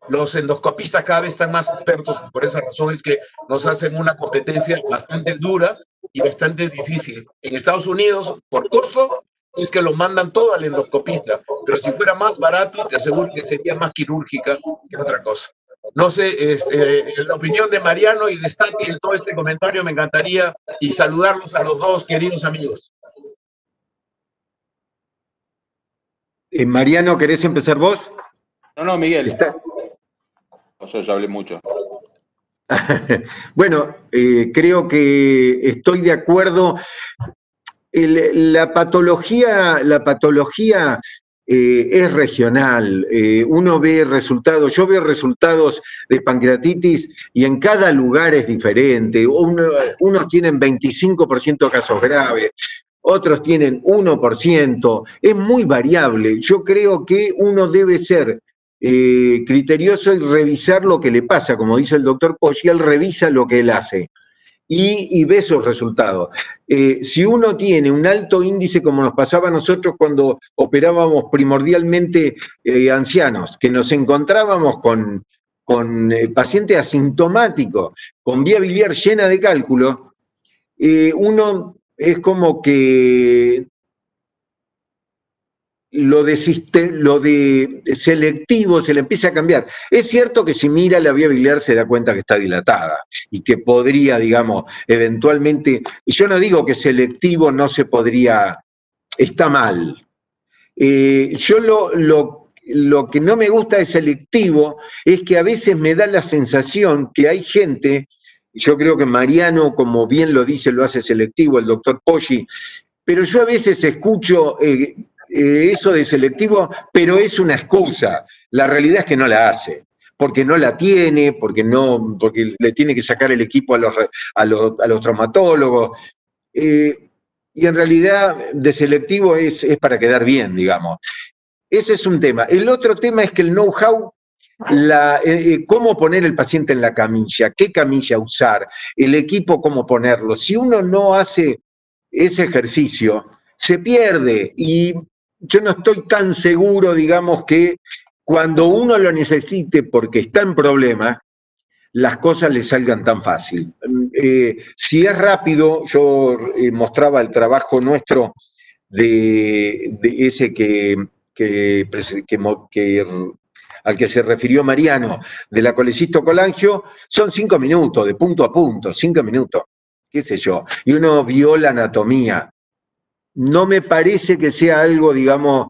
Los endoscopistas cada vez están más expertos, y por esa razón es que nos hacen una competencia bastante dura y bastante difícil. En Estados Unidos, por costo, es que lo mandan todo al endoscopista, pero si fuera más barato, te aseguro que sería más quirúrgica que otra cosa. No sé, la opinión de Mariano y de Stati en todo este comentario me encantaría, y saludarlos a los dos queridos amigos.
Mariano, ¿querés empezar vos?
No, Miguel. Yo ya hablé mucho.
Bueno, creo que estoy de acuerdo. La patología es regional. Uno ve resultados, yo veo resultados de pancreatitis y en cada lugar es diferente. Unos tienen 25% de casos graves, otros tienen 1%. Es muy variable. Yo creo que uno debe ser criterioso y revisar lo que le pasa. Como dice el doctor Poggi, él revisa lo que él hace y ve sus resultados. Si uno tiene un alto índice, como nos pasaba a nosotros cuando operábamos primordialmente ancianos, que nos encontrábamos con pacientes asintomáticos, con vía biliar llena de cálculo, uno es como que lo de selectivo se le empieza a cambiar. Es cierto que si mira la vía biliar se da cuenta que está dilatada y que podría, digamos, eventualmente, yo no digo que selectivo no se podría, está mal. Yo lo que no me gusta de selectivo es que a veces me da la sensación que hay gente, yo creo que Mariano, como bien lo dice, lo hace selectivo, el doctor Poggi, pero yo a veces escucho eso de selectivo, pero es una excusa. La realidad es que no la hace, porque no la tiene, porque le tiene que sacar el equipo a los traumatólogos. Y en realidad de selectivo es para quedar bien, digamos. Ese es un tema. El otro tema es que el know-how, cómo poner el paciente en la camilla, qué camilla usar, el equipo cómo ponerlo. Si uno no hace ese ejercicio, se pierde. Y yo no estoy tan seguro, digamos, que cuando uno lo necesite porque está en problemas, las cosas le salgan tan fácil. Si es rápido, yo mostraba el trabajo nuestro de ese al que se refirió Mariano, de la colangio, son 5 minutos, de punto a punto, 5 minutos, qué sé yo. Y uno vio la anatomía. No me parece que sea algo, digamos,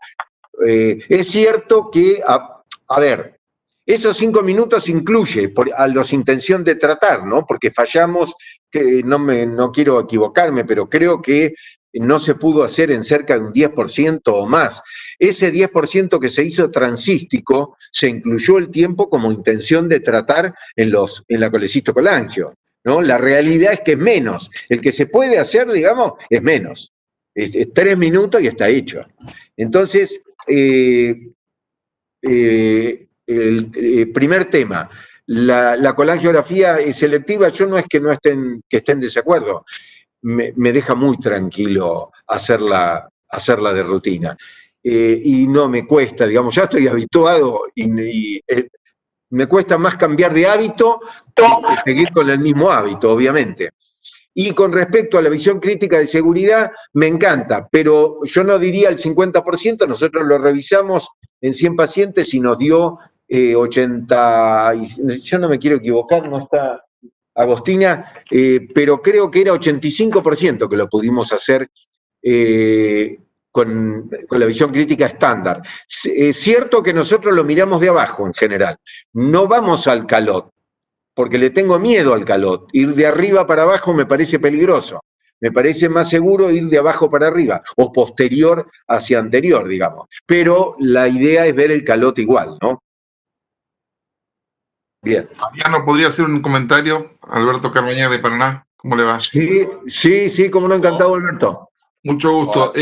es cierto que, a ver, esos 5 minutos incluye a los intención de tratar, ¿no? Porque fallamos, que no quiero equivocarme, pero creo que no se pudo hacer en cerca de un 10% o más. Ese 10% que se hizo transístico, se incluyó el tiempo como intención de tratar en la colangio, ¿no? La realidad es que es menos. El que se puede hacer, digamos, es menos. Es 3 minutos y está hecho. Entonces, el primer tema, la colangiografía selectiva, yo no es que esté en desacuerdo, me deja muy tranquilo hacerla de rutina. Y no me cuesta, digamos, ya estoy habituado y me cuesta más cambiar de hábito que seguir con el mismo hábito, obviamente. Y con respecto a la visión crítica de seguridad, me encanta, pero yo no diría el 50%, nosotros lo revisamos en 100 pacientes y nos dio 80, yo no me quiero equivocar, no está, Agostina, pero creo que era 85% que lo pudimos hacer con la visión crítica estándar. Es cierto que nosotros lo miramos de abajo en general, no vamos al calot, porque le tengo miedo al calot. Ir de arriba para abajo me parece peligroso. Me parece más seguro ir de abajo para arriba, o posterior hacia anterior, digamos. Pero la idea es ver el calot igual, ¿no? Bien.
Mariano, ¿podría hacer un comentario? Alberto Carbañá de Paraná, ¿cómo le va?
Sí, como no, encantado, Alberto.
Mucho gusto.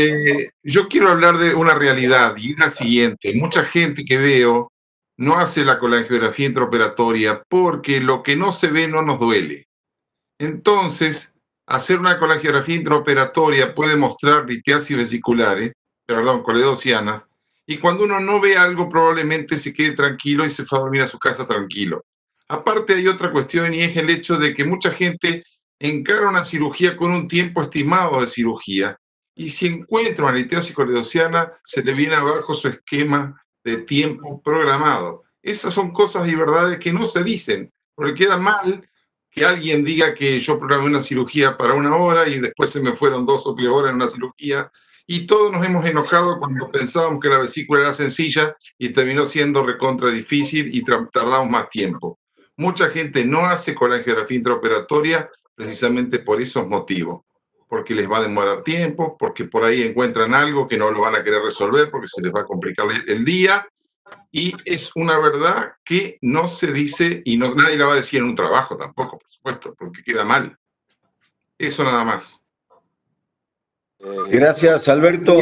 Yo quiero hablar de una realidad, y es la siguiente. Mucha gente que veo no hace la colangiografía intraoperatoria porque lo que no se ve no nos duele. Entonces, hacer una colangiografía intraoperatoria puede mostrar litiasis vesiculares, coledocianas, y cuando uno no ve algo probablemente se quede tranquilo y se va a dormir a su casa tranquilo. Aparte hay otra cuestión y es el hecho de que mucha gente encara una cirugía con un tiempo estimado de cirugía y si encuentra una litiasis coledociana se le viene abajo su esquema de tiempo programado. Esas son cosas y verdades que no se dicen, porque queda mal que alguien diga que yo programé una cirugía para 1 hora y después se me fueron 2 o 3 horas en una cirugía y todos nos hemos enojado cuando pensábamos que la vesícula era sencilla y terminó siendo recontra difícil y tardamos más tiempo. Mucha gente no hace colangiografía intraoperatoria precisamente por esos motivos, porque les va a demorar tiempo, porque por ahí encuentran algo que no lo van a querer resolver porque se les va a complicar el día. Y es una verdad que no se dice y nadie la va a decir en un trabajo tampoco, por supuesto, porque queda mal. Eso nada más.
Gracias, Alberto.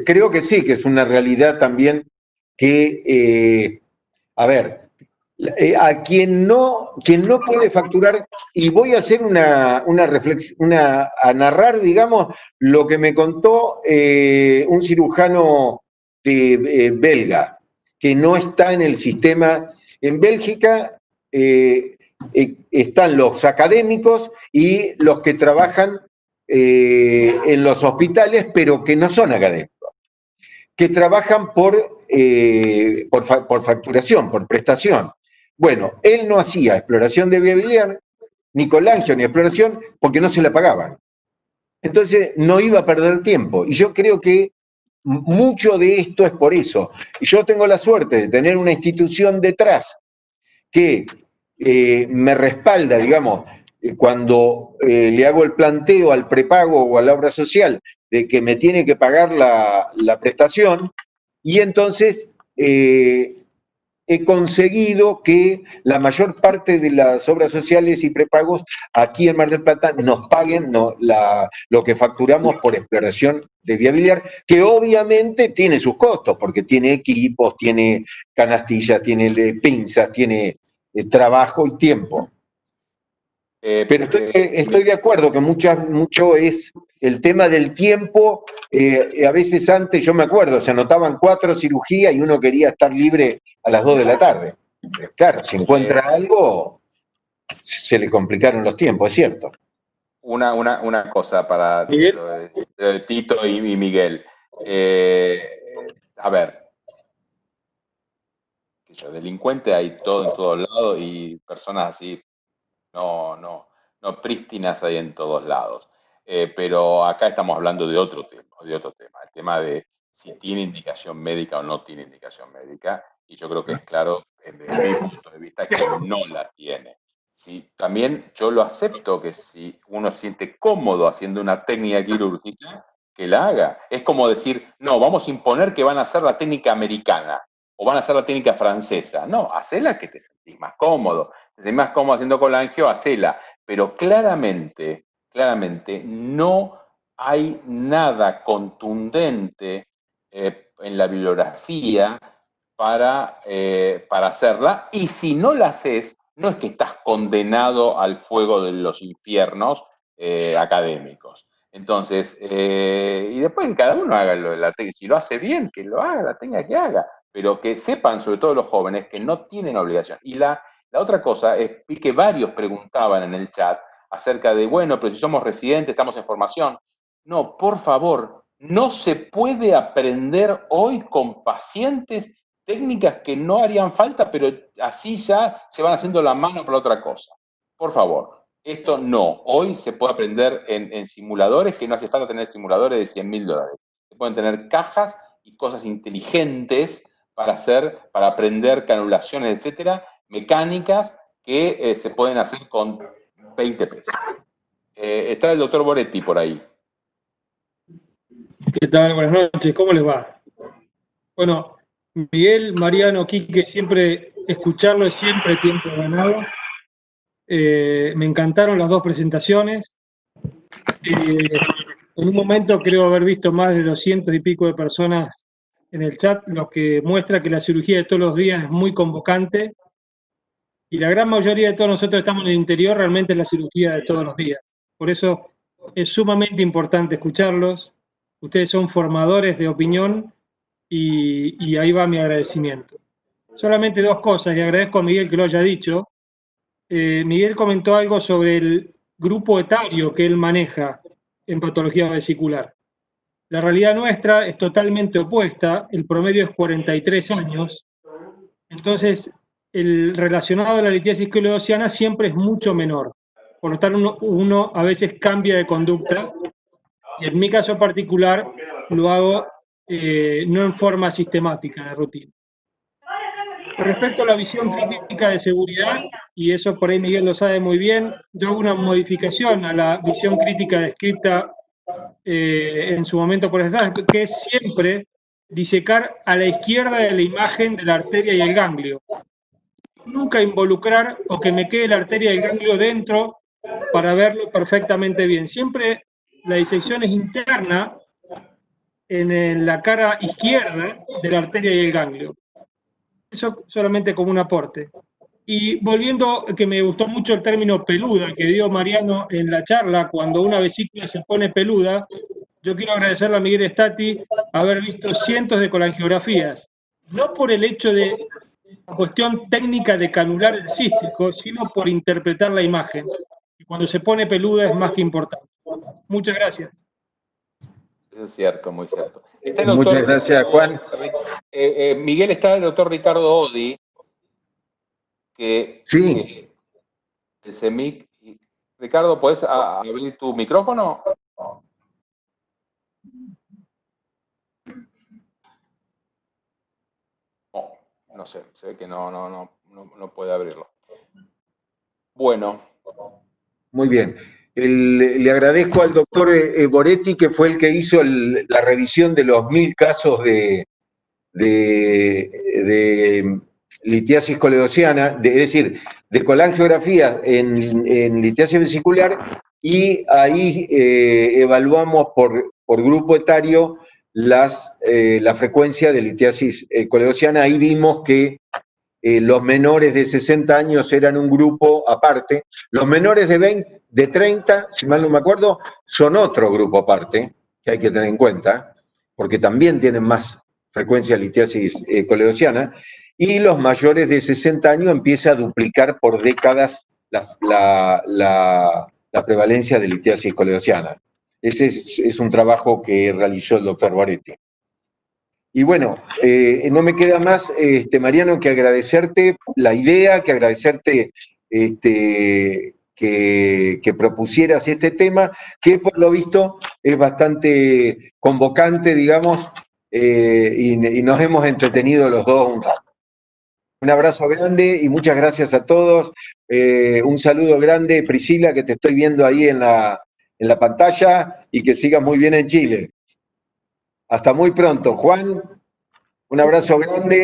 Creo que sí, que es una realidad también que, a quien no puede facturar, y voy a hacer una reflexión, a narrar, digamos, lo que me contó un cirujano belga, que no está en el sistema. En Bélgica están los académicos y los que trabajan en los hospitales, pero que no son académicos, que trabajan por facturación, por prestación. Bueno, él no hacía exploración de viabilidad, ni colangio, ni exploración, porque no se la pagaban. Entonces no iba a perder tiempo. Y yo creo que mucho de esto es por eso. Y yo tengo la suerte de tener una institución detrás que me respalda, digamos, cuando le hago el planteo al prepago o a la obra social de que me tiene que pagar la prestación, y entonces he conseguido que la mayor parte de las obras sociales y prepagos aquí en Mar del Plata nos paguen lo que facturamos por exploración de viabilidad, que obviamente tiene sus costos, porque tiene equipos, tiene canastillas, tiene pinzas, tiene trabajo y tiempo. Pero estoy de acuerdo que mucho es el tema del tiempo. A veces antes, yo me acuerdo, se anotaban 4 cirugías y uno quería estar libre a las 2 de la tarde. Claro, si encuentra algo, se le complicaron los tiempos, es cierto.
Una cosa para Tito y Miguel. A ver, delincuente hay en todos lados y personas así no prístinas hay en todos lados. Pero acá estamos hablando de otro tema, el tema de si tiene indicación médica o no tiene indicación médica, y yo creo que es claro, desde mi punto de vista, que no la tiene. Sí, también yo lo acepto que si uno se siente cómodo haciendo una técnica quirúrgica, que la haga. Es como decir, no, vamos a imponer que van a hacer la técnica americana o van a hacer la técnica francesa. No, hacela que te sentís más cómodo. Te sentís más cómodo haciendo colangio, hacela. Pero claramente no hay nada contundente en la bibliografía para hacerla. Y si no la haces, no es que estás condenado al fuego de los infiernos académicos. Entonces, y después cada uno haga la técnica. Si lo hace bien, que lo haga, la técnica que haga. Pero que sepan, sobre todo los jóvenes, que no tienen obligación. Y la otra cosa es que varios preguntaban en el chat acerca de, bueno, pero si somos residentes, estamos en formación. No, por favor, no se puede aprender hoy con pacientes técnicas que no harían falta, pero así ya se van haciendo la mano para otra cosa. por favor, esto no. Hoy se puede aprender en simuladores, que no hace falta tener simuladores de $100.000. Se pueden tener cajas y cosas inteligentes para aprender canulaciones, etcétera, mecánicas que se pueden hacer con 20 pesos. Está el doctor Boretti por ahí.
¿Qué tal? Buenas noches, ¿cómo les va? Bueno, Miguel, Mariano, Quique, siempre escucharlo es siempre tiempo ganado. Me encantaron las dos presentaciones. En un momento creo haber visto más de 200 y pico de personas en el chat, lo que muestra que la cirugía de todos los días es muy convocante y la gran mayoría de todos nosotros estamos en el interior, realmente es la cirugía de todos los días. Por eso es sumamente importante escucharlos. Ustedes son formadores de opinión y ahí va mi agradecimiento. Solamente dos cosas, y agradezco a Miguel que lo haya dicho. Miguel comentó algo sobre el grupo etario que él maneja en patología vesicular. La realidad nuestra es totalmente opuesta, el promedio es 43 años, entonces el relacionado a la litiasis esclerotiana siempre es mucho menor. Por lo tanto, uno a veces cambia de conducta, y en mi caso particular lo hago no en forma sistemática, de rutina. Respecto a la visión crítica de seguridad, y eso por ahí Miguel lo sabe muy bien, yo hago una modificación a la visión crítica descrita en su momento por esta, que es siempre disecar a la izquierda de la imagen de la arteria y el ganglio. Nunca involucrar o que me quede la arteria y el ganglio dentro para verlo perfectamente bien. Siempre la disección es interna en la cara izquierda de la arteria y el ganglio. Eso solamente como un aporte. Y volviendo, que me gustó mucho el término peluda que dio Mariano en la charla, cuando una vesícula se pone peluda, yo quiero agradecerle a Miguel Stati haber visto cientos de colangiografías, no por el hecho de la cuestión técnica de canular el cístico, sino por interpretar la imagen. Y cuando se pone peluda es más que importante. Muchas gracias.
Eso es cierto, muy cierto. Está el doctor,
muchas gracias, Juan.
Miguel, está el doctor Ricardo Odi, que
sí.
El CEMIC. Ricardo, ¿puedes abrir tu micrófono? Oh, no sé, se ve que no puede abrirlo. Bueno.
Muy bien. Le agradezco al doctor Boretti, que fue el que hizo la revisión de los 1000 casos de litiasis coledociana, es decir, de colangiografía en litiasis vesicular, y ahí evaluamos por grupo etario la frecuencia de litiasis coledociana. Ahí vimos que los menores de 60 años eran un grupo aparte, los menores de 30, si mal no me acuerdo, son otro grupo aparte, que hay que tener en cuenta, porque también tienen más frecuencia de litiasis coledociana, y los mayores de 60 años empieza a duplicar por décadas la prevalencia de litiasis coledociana. Ese es un trabajo que realizó el doctor Boretti. Y bueno, no me queda más, Mariano, que agradecerte la idea, que agradecerte que propusieras este tema, que por lo visto es bastante convocante, digamos, y nos hemos entretenido los dos un rato. Un abrazo grande y muchas gracias a todos. Un saludo grande, Priscila, que te estoy viendo ahí en la pantalla, y que sigas muy bien en Chile. Hasta muy pronto. Juan, un abrazo grande.